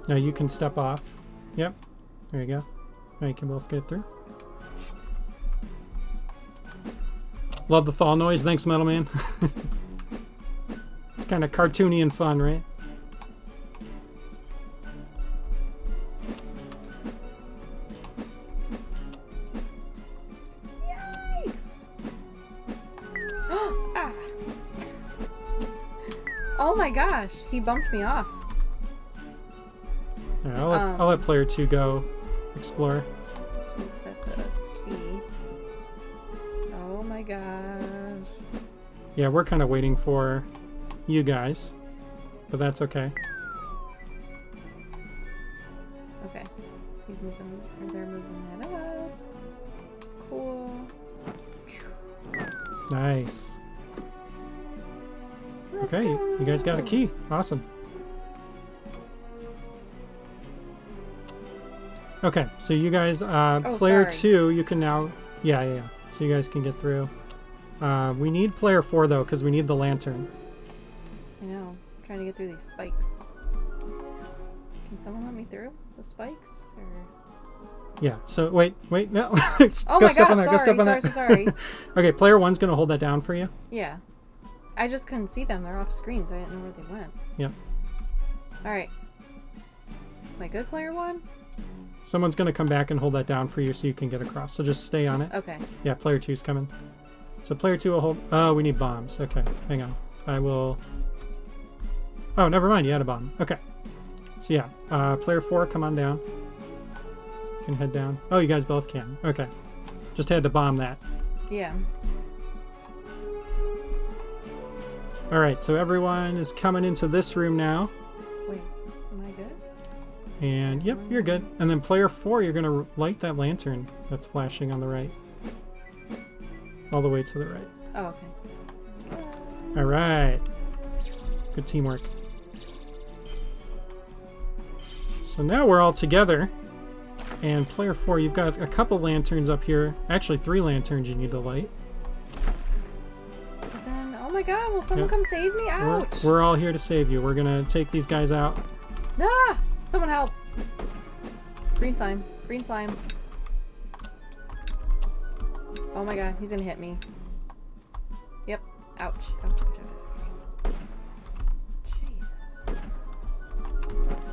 Now you can step off. Yep. There you go. Now you can both get through. Love the fall noise. Thanks, Metal Man. It's kind of cartoony and fun, right? Yikes! Ah. Oh my gosh, he bumped me off. Yeah, I'll let player 2 go explore. That's a key. Oh my gosh. Yeah, we're kind of waiting for you guys, but that's okay. Okay. He's moving, or they're moving that up. Cool. Nice. Let's Okay, you guys got a key. Awesome. Okay, so you guys, player sorry. 2, you can now... Yeah. So you guys can get through. We need player 4, though, because we need the lantern. I know. I'm trying to get through these spikes. Can someone let me through the spikes? Or... Yeah, so wait, no. Oh Go my step god, on that, go step on that. sorry. Okay, player 1's going to hold that down for you. Yeah. I just couldn't see them. They're off screen, so I didn't know where they went. Yep. Alright. Am I good, player 1? Someone's going to come back and hold that down for you so you can get across. So just stay on it. Okay. Yeah, player 2's coming. So player 2 will hold... Oh, we need bombs. Okay, hang on. I will... Oh, never mind. You had a bomb. Okay. So yeah, player 4, come on down. You can head down. Oh, you guys both can. Okay. Just had to bomb that. Yeah. Alright, so everyone is coming into this room now. Wait, am I good? And yep, you're good. And then player 4, you're going to light that lantern that's flashing on the right. All the way to the right. Oh, okay. Alright. Good teamwork. So now we're all together. And player 4, you've got a couple lanterns up here. Actually, 3 lanterns you need to light. But then, oh my god, will someone come save me? Ouch! We're all here to save you. We're going to take these guys out. Ah! Someone help! Green slime. Green slime. Oh my god, he's gonna hit me. Yep. Ouch. Ouch, ouch, ouch.